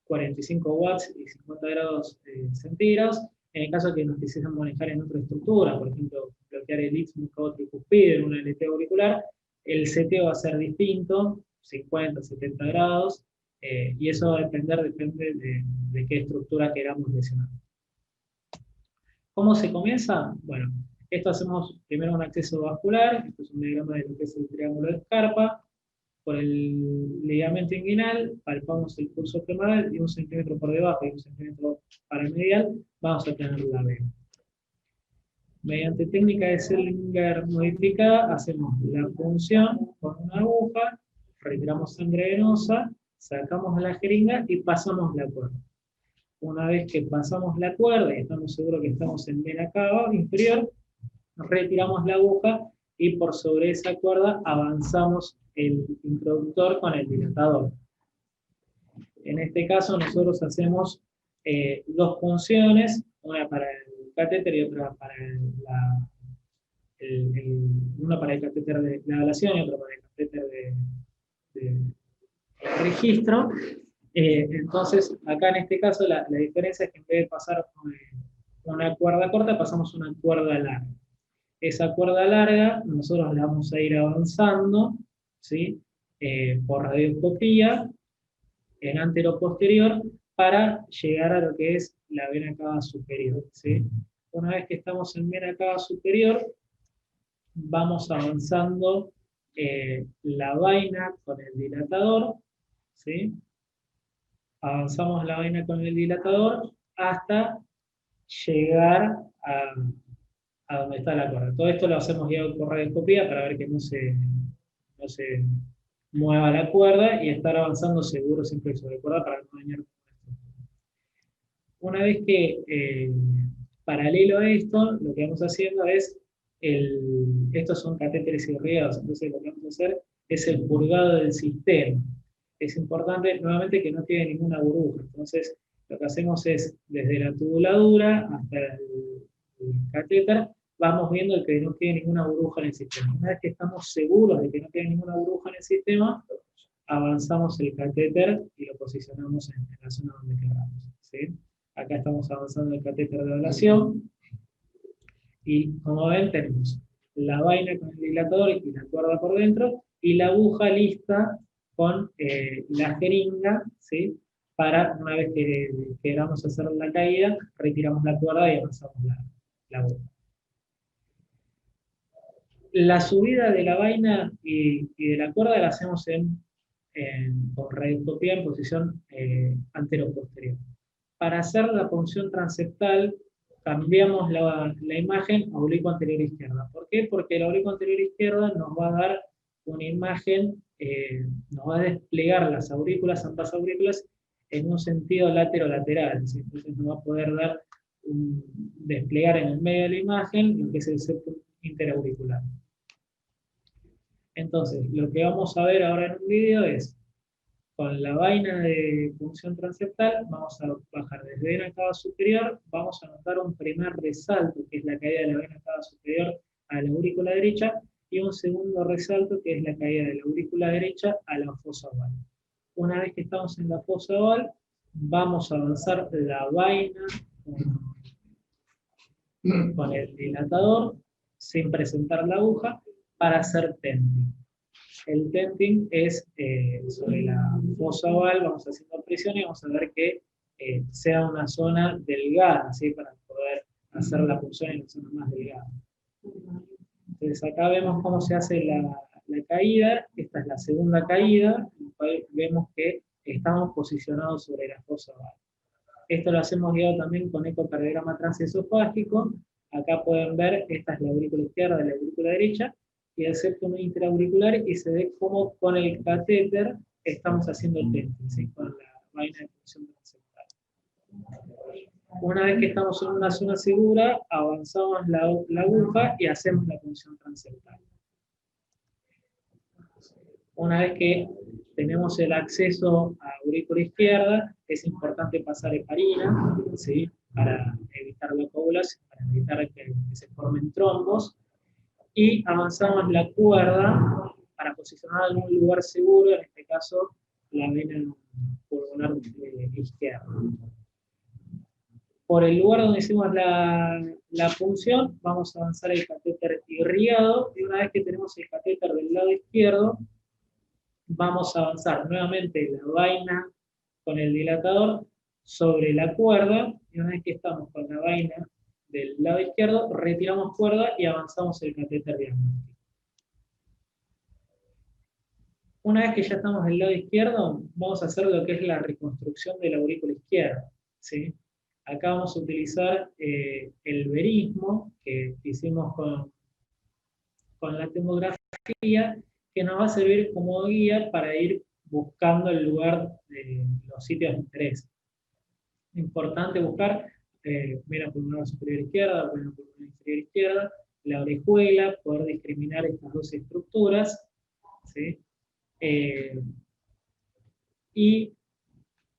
45 watts y 50 grados centígrados. En el caso de que nos quisiesen manejar en otra estructura, por ejemplo, bloquear el istmo caudal-tricuspide en un LT auricular, el seteo va a ser distinto, 50, 70 grados, y eso va a depende de qué estructura queramos lesionar. ¿Cómo se comienza? Bueno, esto hacemos primero un acceso vascular, esto es un diagrama de lo que es el triángulo de Scarpa. Por el ligamento inguinal, palpamos el curso femoral y 1 centímetro por debajo y 1 centímetro para el medial, vamos a tener la vena. Mediante técnica de Sellinger modificada, hacemos la punción con una aguja, retiramos sangre venosa, sacamos la jeringa y pasamos la cuerda. Una vez que pasamos la cuerda y estamos seguros que estamos en vena cava inferior, retiramos la aguja y por sobre esa cuerda avanzamos el introductor con el dilatador. En este caso nosotros hacemos dos punciones, una para el catéter y otra para una para el catéter de la ablación y otra para el catéter de registro. Entonces, acá en este caso la diferencia es que en vez de pasar una cuerda corta, pasamos una cuerda larga. Esa cuerda larga nosotros la vamos a ir avanzando, ¿sí? Por radioscopía, en antero-posterior, para llegar a lo que es la vena cava superior, ¿sí? Una vez que estamos en vena cava superior, vamos avanzando la vaina con el dilatador, ¿sí? Avanzamos la vaina con el dilatador hasta llegar a donde está la cuerda. Todo esto lo hacemos guiado por radioscopía para ver que no se mueva la cuerda y estar avanzando seguro siempre sobre cuerda para no dañar. Una vez que, paralelo a esto, lo que vamos haciendo es, estos son catéteres irrigados, entonces lo que vamos a hacer es el purgado del sistema. Es importante, nuevamente, que no quede ninguna burbuja. Entonces, lo que hacemos es, desde la tubuladura hasta el catéter, vamos viendo que no quede ninguna burbuja en el sistema. Una vez que estamos seguros de que no quede ninguna burbuja en el sistema, avanzamos el catéter y lo posicionamos en la zona donde queramos, ¿sí? Acá estamos avanzando el catéter de ablación, y como ven tenemos la vaina con el dilatador y la cuerda por dentro, y la aguja lista con la jeringa, ¿sí? Para, una vez que queramos hacer la caída, retiramos la cuerda y avanzamos la aguja. La subida de la vaina y de la cuerda la hacemos con radioscopía en posición antero-posterior. Para hacer la punción transeptal, cambiamos la imagen a oblicuo anterior izquierda. ¿Por qué? Porque el oblicuo anterior izquierda nos va a dar una imagen, nos va a desplegar las aurículas, ambas aurículas, en un sentido lateral, ¿sí? Entonces nos va a poder dar desplegar en el medio de la imagen lo que es el septum interauricular. Entonces, lo que vamos a ver ahora en un video es, con la vaina de punción transeptal, vamos a bajar desde vena cava superior, vamos a notar un primer resalto, que es la caída de la vena cava superior a la aurícula derecha, y un segundo resalto, que es la caída de la aurícula derecha a la fosa oval. Una vez que estamos en la fosa oval, vamos a avanzar la vaina con el dilatador, sin presentar la aguja, para hacer tenting. El tenting es sobre la fosa oval, vamos haciendo presión y vamos a ver que sea una zona delgada, ¿sí? Para poder hacer la punción en una zona más delgada. Entonces acá vemos cómo se hace la caída. Esta es la segunda caída, en la cual vemos que estamos posicionados sobre la fosa oval. Esto lo hacemos guiado también con ecocardiograma transesofágico. Acá pueden ver, esta es la aurícula izquierda y la aurícula derecha, y el septum interauricular, y se ve como con el catéter estamos haciendo el tenting, ¿sí? Con la vaina de punción transeptal. Una vez que estamos en una zona segura, avanzamos la aguja y hacemos la punción transeptal. Una vez que tenemos el acceso a aurícula izquierda, es importante pasar heparina, ¿sí? Para evitar la coagulación, para evitar que se formen trombos, y avanzamos la cuerda para posicionar en un lugar seguro, en este caso la vena pulmonar izquierdo. Por el lugar donde hicimos la punción, vamos a avanzar el catéter irrigado, y una vez que tenemos el catéter del lado izquierdo, vamos a avanzar nuevamente la vaina con el dilatador sobre la cuerda, y una vez que estamos con la vaina del lado izquierdo, retiramos cuerda y avanzamos el catéter diagnóstico. Una vez que ya estamos del lado izquierdo, vamos a hacer lo que es la reconstrucción de la aurícula izquierda, ¿sí? Acá vamos a utilizar el verismo que hicimos con la tomografía, que nos va a servir como guía para ir buscando el lugar de los sitios de interés. Importante buscar vena pulmonar superior izquierda, vena pulmonar inferior izquierda, la orejuela, poder discriminar estas dos estructuras, ¿sí? Y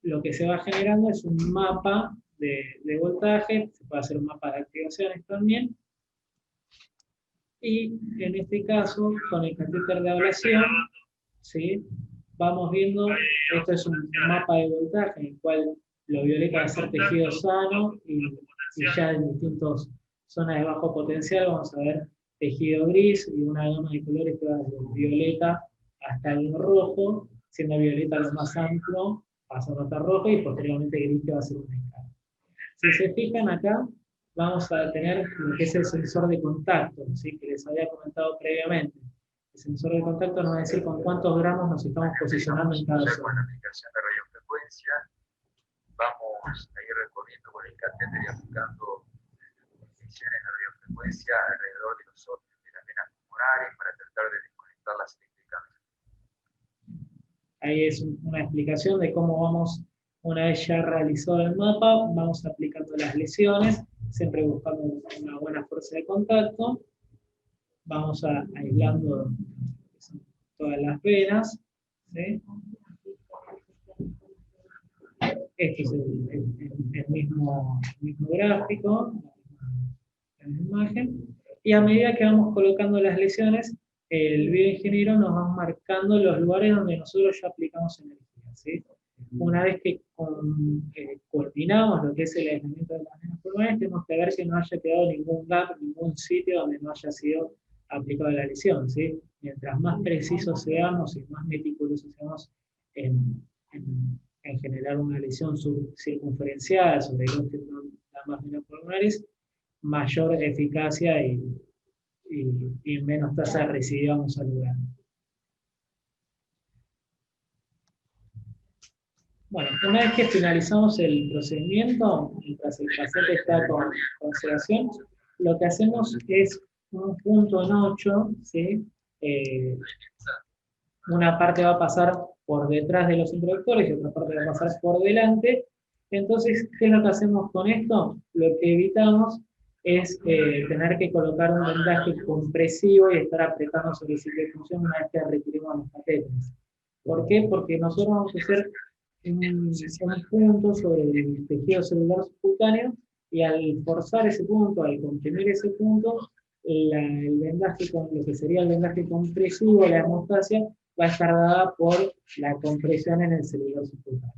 lo que se va generando es un mapa de voltaje, se puede hacer un mapa de activaciones también, y en este caso, con el catéter de ablación, ¿sí? Vamos viendo, esto es un mapa de voltaje en el cual lo violeta va a ser tejido sano, y ya en distintas zonas de bajo potencial vamos a ver tejido gris y una gama de colores que va desde el violeta hasta el rojo, siendo violeta lo más amplio, pasando hasta rojo, y posteriormente gris, que va a ser una escala. Si se fijan acá, vamos a tener lo que es el sensor de contacto, ¿sí? Que les había comentado previamente. El sensor de contacto nos va a decir con cuántos gramos nos estamos posicionando en cada zona. Con la aplicación de radiofrecuencia, vamos a ir recorriendo con el catéter y aplicando incisiones de radiofrecuencia alrededor de los órganos de las venas pulmonares para tratar de desconectarlas eléctricamente. Ahí es una explicación de cómo vamos, una vez ya realizado el mapa, vamos aplicando las lesiones, siempre buscando una buena fuerza de contacto. Vamos aislando todas las venas, ¿sí? Este es el mismo gráfico, la misma imagen. Y a medida que vamos colocando las lesiones, el bioingeniero nos va marcando los lugares donde nosotros ya aplicamos energía, ¿sí? Una vez que coordinamos lo que es el aislamiento de las venas pulmonares, tenemos que ver que no haya quedado ningún gap, ningún sitio donde no haya sido aplicada la lesión, ¿sí? Mientras más precisos seamos y más meticulosos seamos en generar una lesión circunferenciada sobre el óseo de las venas pulmonares, mayor eficacia y menos tasa de residuo vamos a lograr. Bueno, una vez que finalizamos el procedimiento, mientras el paciente está con sedación, lo que hacemos es un punto en 8, ¿sí? Una parte va a pasar por detrás de los introductores y otra parte va a pasar por delante. Entonces, ¿qué es lo que hacemos con esto? Lo que evitamos es tener que colocar un vendaje compresivo y estar apretando sobre el sitio de función una vez que retiremos los catéteres. ¿Por qué? Porque nosotros vamos a hacer un punto sobre el tejido celular subcutáneo, y al forzar ese punto, al comprimir ese punto, el vendaje, lo que sería el vendaje compresivo, la hemostasia, va a estar dada por la compresión en el celular subcutáneo.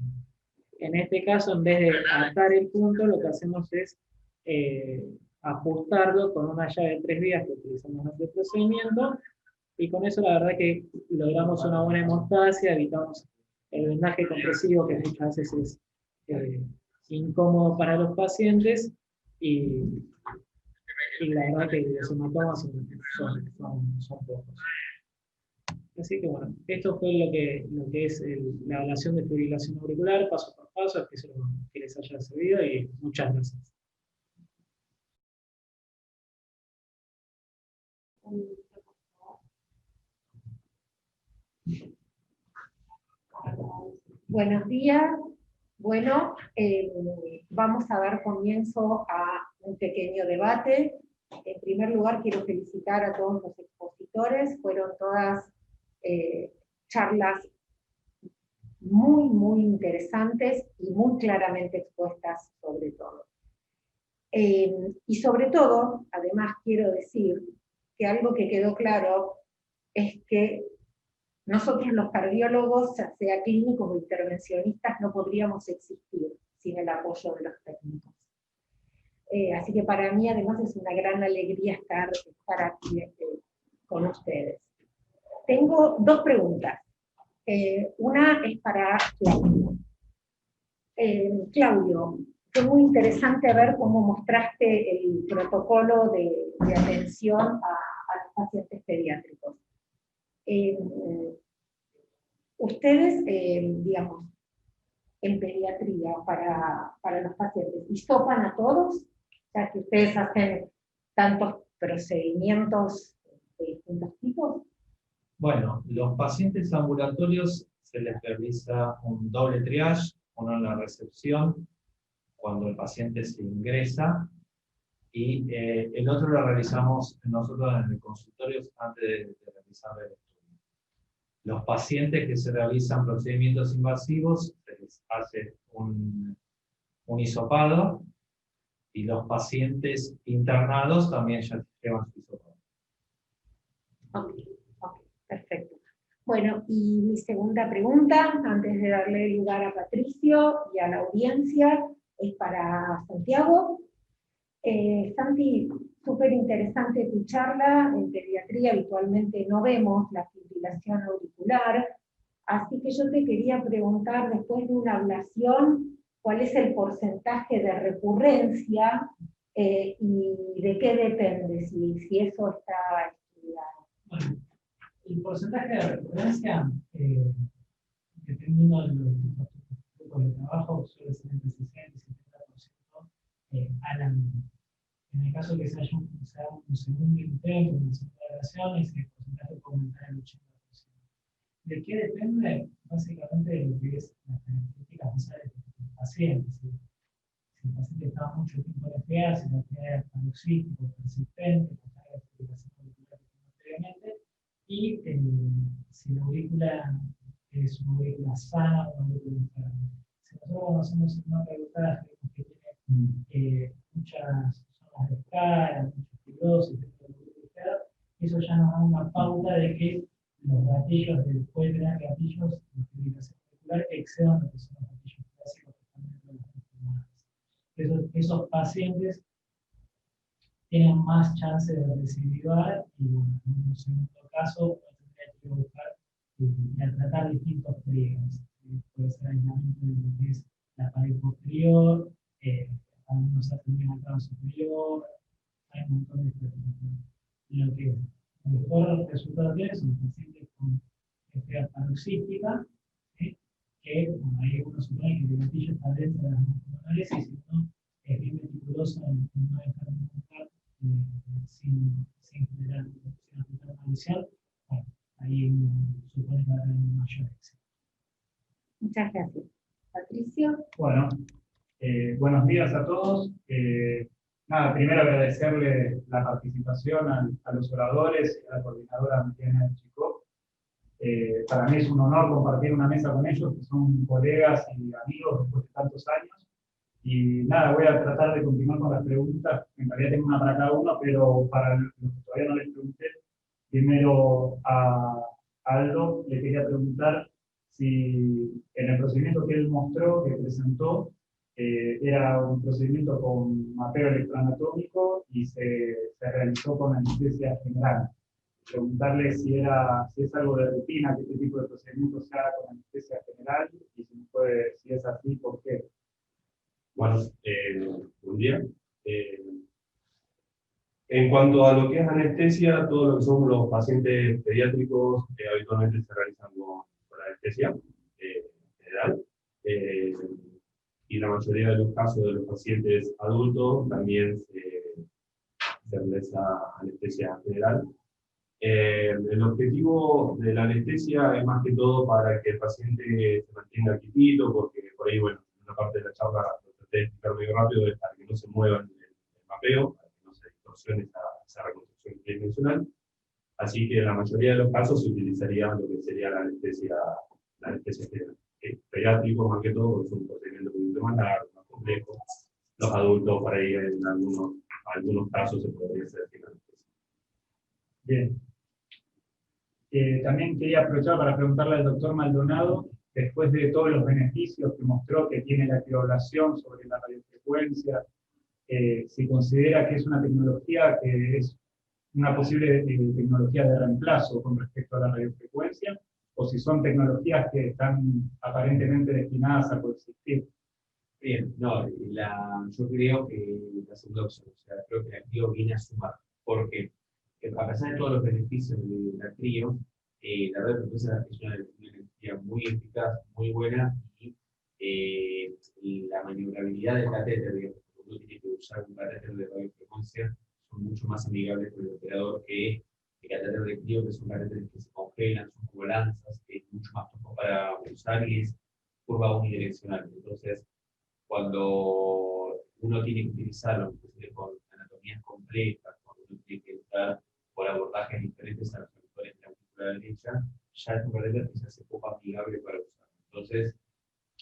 En este caso, en vez de atar el punto, lo que hacemos es ajustarlo con una llave de 3 vías que utilizamos en este procedimiento, y con eso la verdad que logramos una buena hemostasia, evitamos el vendaje compresivo, que muchas veces es incómodo para los pacientes, y la verdad que los hematomas son pocos. Así que bueno, esto fue lo que es la ablación de fibrilación auricular, paso por paso. Espero que les haya servido y muchas gracias. Buenos días. Bueno, vamos a dar comienzo a un pequeño debate. En primer lugar, quiero felicitar a todos los expositores. Fueron todas charlas muy, muy interesantes y muy claramente expuestas sobre todo. Y sobre todo, además quiero decir que algo que quedó claro es que nosotros los cardiólogos, ya sea clínicos o intervencionistas, no podríamos existir sin el apoyo de los técnicos. Así que para mí además es una gran alegría estar aquí con ustedes. Tengo dos preguntas. Una es para Claudio. Claudio, fue muy interesante ver cómo mostraste el protocolo de atención a los pacientes pediátricos. Ustedes, digamos, en pediatría para los pacientes, ¿hisopan a todos? O sea, que ustedes hacen tantos procedimientos de distintos tipos. Bueno, los pacientes ambulatorios se les realiza un doble triage, uno en la recepción, cuando el paciente se ingresa, y el otro lo realizamos nosotros en el consultorio antes de realizar el estudio. Los pacientes que se realizan procedimientos invasivos, se les hace un hisopado, y los pacientes internados también ya llevan su hisopado. Ok, perfecto. Bueno, y mi segunda pregunta, antes de darle lugar a Patricio y a la audiencia, es para Santiago. Santi, súper interesante tu charla. En pediatría habitualmente no vemos la fibrilación auricular, así que yo te quería preguntar, después de una ablación, ¿cuál es el porcentaje de recurrencia y de qué depende, si eso está estudiado? Bueno, el porcentaje de recurrencia, dependiendo de los tipos de trabajo, suele ser entre 60 y 70% al año. En el caso que se haga un segundo intento, una segunda evaluación, ese porcentaje puede aumentar el 80%. ¿De qué depende? Básicamente de lo que es las características basales del paciente. Si el paciente está mucho tiempo en FA, si la FA es paroxístico, persistente, con la fibrilación auricular previamente, y si la aurícula es una aurícula sana o una aurícula enferma. Si nosotros conocemos una aurícula que tiene muchas zonas de escala, muchas fibrosis, eso ya nos da una pauta de que los gatillos, puede tener gatillos de fibrilación auricular que excedan lo que son los gatillos clásicos que están dentro de las enfermedades. Esos pacientes tienen más chance de recidivar y bueno, en un segundo caso tendría que buscar y a tratar distintos trigos. Puede ser aislamiento de lo que es la pared posterior, algunos hacen bien al superior, hay un montón de estrategias. Lo que mejor resultado tiene son pacientes con FA paroxística, que bueno, hay algunos suponen que el gatillo está dentro de las pulmonares y si no es bien meticuloso en no dejar de montar sin generar una visión, bueno, ahí uno supone que va a tener un mayor éxito. Muchas gracias. Patricio. Bueno, buenos días a todos. Nada, primero agradecerle la participación a los oradores y a la coordinadora Mariana Chico. Para mí es un honor compartir una mesa con ellos, que son colegas y amigos después de tantos años. Y nada, voy a tratar de continuar con las preguntas. En realidad tengo una para cada uno, pero para los que todavía no les pregunté, primero a Aldo le quería preguntar si en el procedimiento que él mostró, que presentó, era un procedimiento con mapeo electroanatómico y se realizó con anestesia general. Preguntarle si es algo de rutina que este tipo de procedimiento se haga con anestesia general y si es así, ¿por qué? Bueno, buen día. En cuanto a lo que es anestesia, todo lo que son los pacientes pediátricos habitualmente se realizan con anestesia general. Y la mayoría de los casos de los pacientes adultos también se realiza anestesia general. El objetivo de la anestesia es más que todo para que el paciente se mantenga quietito, porque por ahí, bueno, en una parte de la charla lo traté de explicar muy rápido, es para que no se muevan el mapeo, para que no se distorsione esa reconstrucción tridimensional. Así que en la mayoría de los casos se utilizaría lo que sería la anestesia general. Pediátricos más que todo, porque es un procedimiento mucho más largo, más complejo. Los adultos, por ahí en algunos casos se podría hacer sin anestesia. Bien. También quería aprovechar para preguntarle al doctor Maldonado, después de todos los beneficios que mostró que tiene la crioablación sobre la radiofrecuencia, si considera que es una tecnología que es una posible tecnología de reemplazo con respecto a la radiofrecuencia, o si son tecnologías que están aparentemente destinadas a coexistir. Bien, no, yo creo que la segunda opción, o sea, creo que la CRIO viene a sumar, porque a pesar de todos los beneficios de la CRIO, la radiofrecuencia es una energía muy eficaz, muy buena, y la maniobrabilidad del catéter, digamos, uno tiene que usar un catéter de radiofrecuencia, son mucho más amigables con el operador que el catéter de CRIO, que son catéteres que se congelan, son como lanzas, que es mucho más tonto para usar y es curva unidireccional. Entonces, cuando uno tiene que utilizarlo con anatomías complejas, cuando uno tiene que entrar por abordajes diferentes a los factores de la aurícula derecha, ya es un catéter que se hace poco amigable para usar. Entonces,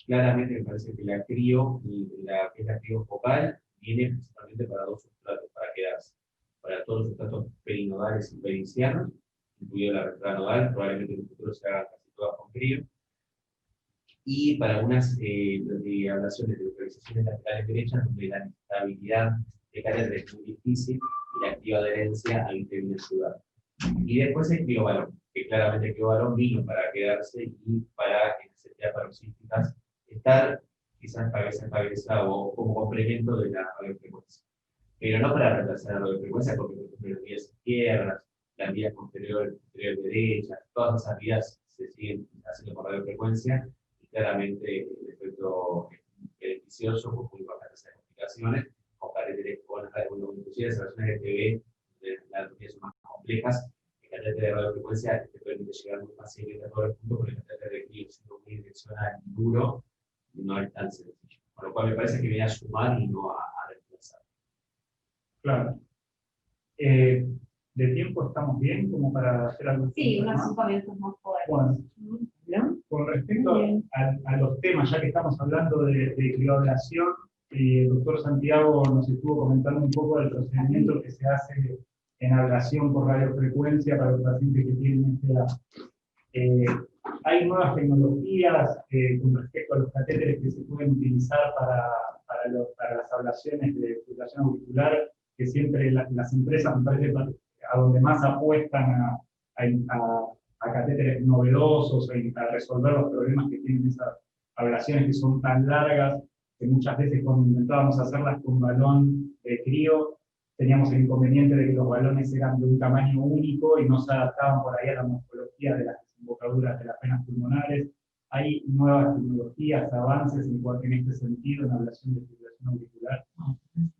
claramente me parece que la CRIO, que es la CRIO focal, viene principalmente para dos sustratos, para quedarse. Para todos los sustratos perinodales y pericianos, incluido la retranodal, probablemente en el futuro se haga casi todas con CRIO. Y para algunas ablaciones de localizaciones laterales derechas, donde la estabilidad de catéter es muy difícil y la activa adherencia ahí te viene a ayudar. Y después el criobalón, que claramente el criobalón vino para quedarse y para, en necesidades paroxísticas, estar quizás estabilizado como complemento de la radiofrecuencia. Pero no para reemplazar la radiofrecuencia, porque por ejemplo las vías izquierdas, las vías posterior derechas, todas esas vías se siguen haciendo por radiofrecuencia, y claramente el efecto beneficioso con muy bajas complicaciones, con catéteres con inclusive las relaciones de TV, las anatomías son más complejas. El catéter de radiofrecuencia te permite llegar muy fácilmente a todo el punto, porque el catéter de CRIO, siendo muy direccional y duro, no es tan sencillo. Con lo cual me parece que viene a sumar y no a reemplazar. Claro. ¿De tiempo estamos bien como para hacer algo? Sí, unos 5 minutos más podemos. Bueno, ¿No? con respecto a los temas, ya que estamos hablando de crioablación, el doctor Santiago nos estuvo comentando un poco del procedimiento que se hace en ablación por radiofrecuencia para los pacientes que tienen edad. Hay nuevas tecnologías con respecto a los catéteres que se pueden utilizar para las ablaciones de fibrilación auricular, que siempre las empresas, me parece, a donde más apuestan a catéteres novedosos, a resolver los problemas que tienen esas ablaciones que son tan largas, que muchas veces cuando intentábamos hacerlas con balón de CRIO, teníamos el inconveniente de que los balones eran de un tamaño único y no se adaptaban por ahí a la morfología de las desembocaduras de las venas pulmonares. Hay nuevas tecnologías, avances en este sentido en ablación de fibrilación auricular.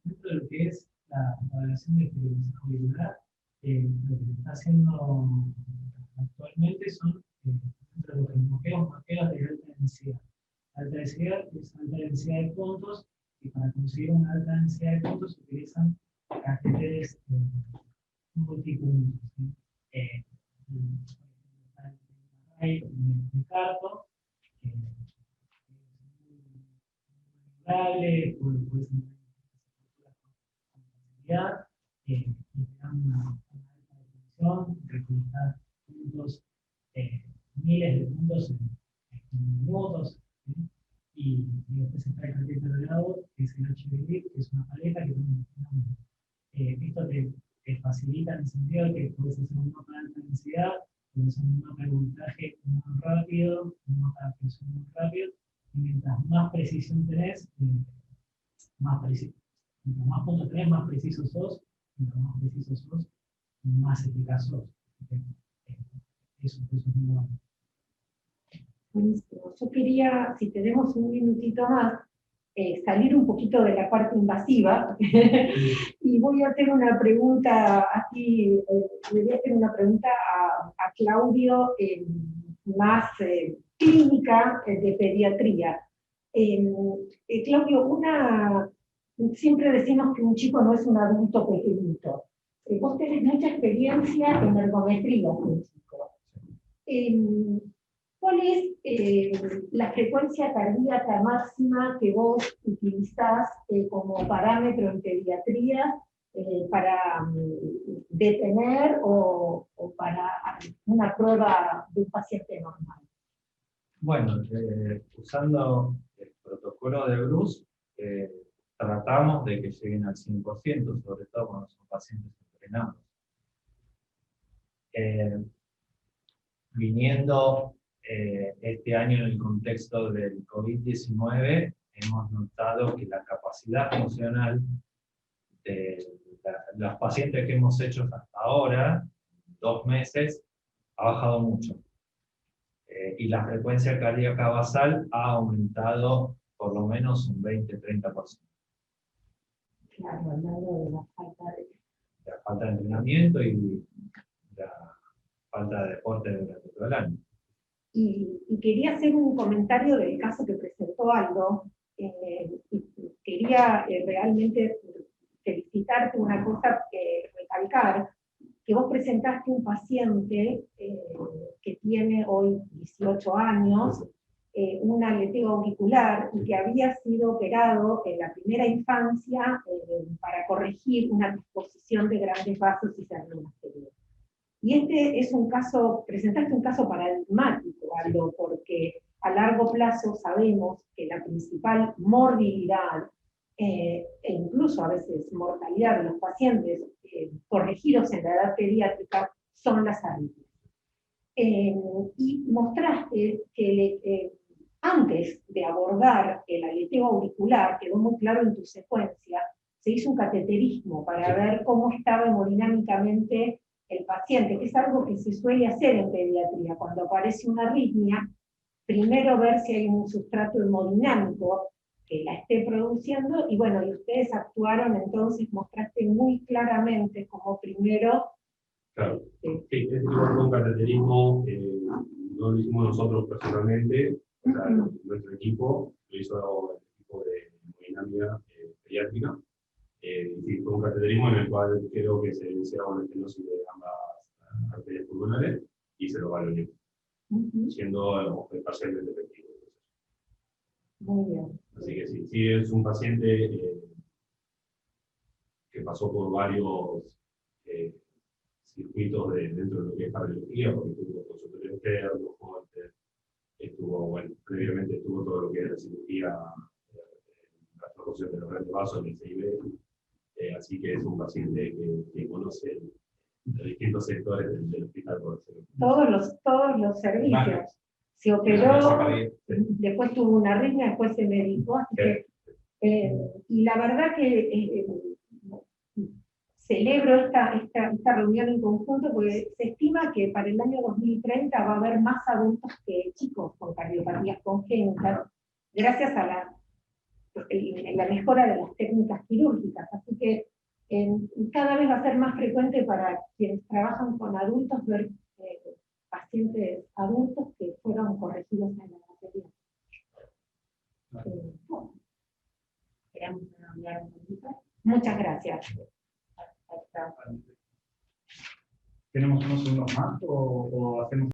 Dentro de lo que es la ablación de fibrilación auricular, lo que se está haciendo actualmente son, dentro de lo que nos mapeos de alta densidad. Alta densidad es alta densidad de puntos, y para conseguir una alta densidad de puntos se utilizan catéteres multipuntos. De carto, que es muy maniobrable, puede ser con facilidad, y te dan una alta definición, recolectar puntos, miles de puntos en minutos, ¿sí? Y después está el catéter de lado, que es el HBG, que es una paleta que tiene esto te facilita en el sentido de que puedes hacer un mapa de alta densidad, puedes hacer un mapa de voltaje muy rápido, un mapa de presión muy rápido, y mientras más precisión tenés, más preciso. Mientras más puntos tenés, más preciso sos, mientras más preciso sos, más eficaz sos. Eso es muy bueno. Buenísimo. Yo quería, si tenemos un minutito más, salir un poquito de la parte invasiva y voy a hacer una pregunta aquí, le voy a hacer una pregunta a Claudio, más clínica de pediatría. Claudio, siempre decimos que un chico no es un adulto pequeñito. Vos tenés mucha experiencia en ergometría con chicos. ¿Cuál es la frecuencia cardíaca máxima que vos utilizás como parámetro en pediatría para detener o para una prueba de un paciente normal? Bueno, usando el protocolo de Bruce, tratamos de que lleguen al 100%, sobre todo cuando son pacientes entrenados. Viniendo este año en el contexto del COVID-19, hemos notado que la capacidad funcional de los pacientes que hemos hecho hasta ahora, 2 meses, ha bajado mucho. Y la frecuencia cardíaca basal ha aumentado por lo menos un 20-30%. Claro, hablando de la falta de entrenamiento y la falta de deporte durante todo el año. Y quería hacer un comentario del caso que presentó Aldo, y quería realmente felicitarte una cosa, recalcar, que vos presentaste un paciente que tiene hoy 18 años, un aleteo auricular, y que había sido operado en la primera infancia para corregir una disposición de grandes vasos y cernomasterios. Y este es un caso, presentaste un caso paradigmático, Aldo, porque a largo plazo sabemos que la principal morbilidad e incluso a veces mortalidad de los pacientes corregidos en la edad pediátrica son las arritmias. Y mostraste que antes de abordar el aleteo auricular, quedó muy claro en tu secuencia, se hizo un cateterismo para ver cómo estaba hemodinámicamente el paciente, que es algo que se suele hacer en pediatría. Cuando aparece una arritmia, primero ver si hay un sustrato hemodinámico que la esté produciendo, y bueno, y ustedes actuaron, entonces mostraste muy claramente como primero... Claro, sí, es un cateterismo, no lo hicimos nosotros personalmente, o sea, nuestro equipo, lo hizo el equipo de hemodinámica pediátrica. Sí, fue un cateterismo en el cual creo que se evidenciaba una estenosis de ambas arterias pulmonares y se lo valoró, siendo parcialmente efectivo. Muy bien. Así que sí es un paciente que pasó por varios circuitos dentro de lo que es cardiología, porque tuvo consultorio externo, previamente estuvo todo lo que es la cirugía, la transfusión de los grandes vasos, el CIB, así que es un paciente que conoce los distintos sectores del hospital. Todos los servicios. Se operó, después tuvo una arritmia, después se medicó, así que, y la verdad que celebro esta reunión en conjunto, porque se estima que para el año 2030 va a haber más adultos que chicos con cardiopatías congénitas, gracias a la mejora de las técnicas quirúrgicas. Así que cada vez va a ser más frecuente para quienes trabajan con adultos ver pacientes adultos que fueron corregidos en la batería. Bueno, queremos hablar un poquito. Muchas gracias. ¿Tenemos unos segundos más o hacemos?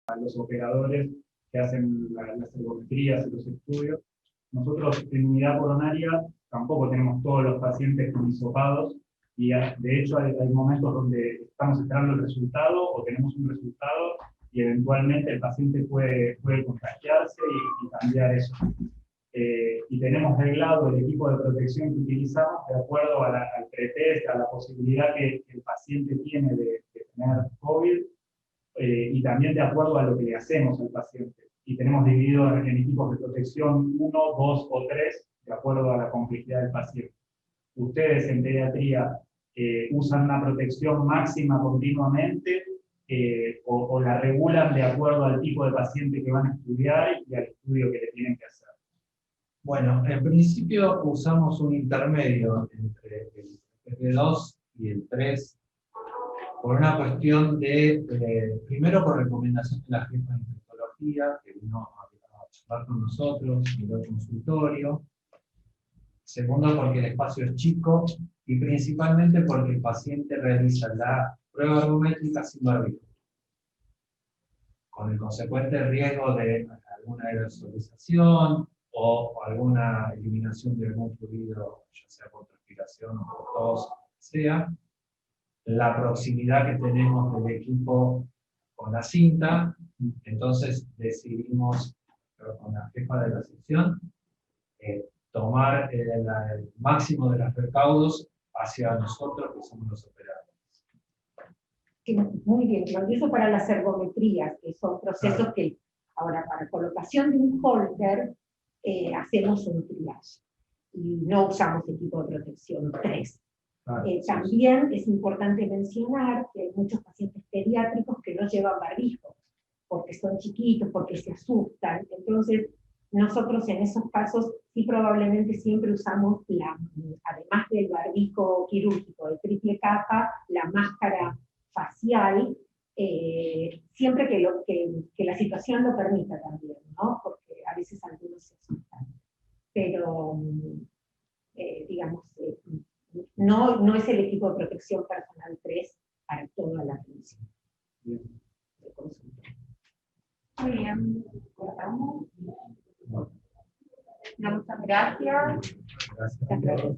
A los operadores que hacen las ergometrías y los estudios. Nosotros en unidad coronaria tampoco tenemos todos los pacientes con hisopados, y de hecho hay momentos donde estamos esperando el resultado o tenemos un resultado y eventualmente el paciente puede contagiarse y cambiar eso. Y tenemos reglado el equipo de protección que utilizamos de acuerdo al pretest, a la posibilidad que el paciente tiene de tener COVID, y también de acuerdo a lo que le hacemos al paciente. Y tenemos dividido en equipos de protección 1, 2 o 3, de acuerdo a la complejidad del paciente. Ustedes en pediatría usan una protección máxima continuamente, o la regulan de acuerdo al tipo de paciente que van a estudiar y al estudio que le tienen que hacer. Bueno, en principio usamos un intermedio entre el FP2 y el 3 por una cuestión de, primero por recomendación de la jefa de infectología, que vino a charlar con nosotros en el consultorio. Segundo, porque el espacio es chico, y principalmente porque el paciente realiza la prueba ergométrica sin barbijo, con el consecuente riesgo de alguna aerosolización o alguna eliminación de algún fluido, ya sea por transpiración o por tos, sea. La proximidad que tenemos del equipo con la cinta, entonces decidimos, con la jefa de la sección, tomar el máximo de los recaudos hacia nosotros que somos los operadores. Muy bien, y eso para las ergometrías, que son procesos que, ahora para colocación de un holter, hacemos un triage y no usamos equipo de protección 3. También es importante mencionar que hay muchos pacientes pediátricos que no llevan barbijo, porque son chiquitos, porque se asustan. Entonces, nosotros en esos casos sí probablemente siempre usamos, además del barbijo quirúrgico de triple capa, la máscara facial, siempre que la situación lo permita también, ¿no? Porque a veces algunos se asustan. Pero, digamos, no es el equipo de protección personal 3 para toda la atención de consulta. Muy bien, cortamos. Muchas gracias. Gracias.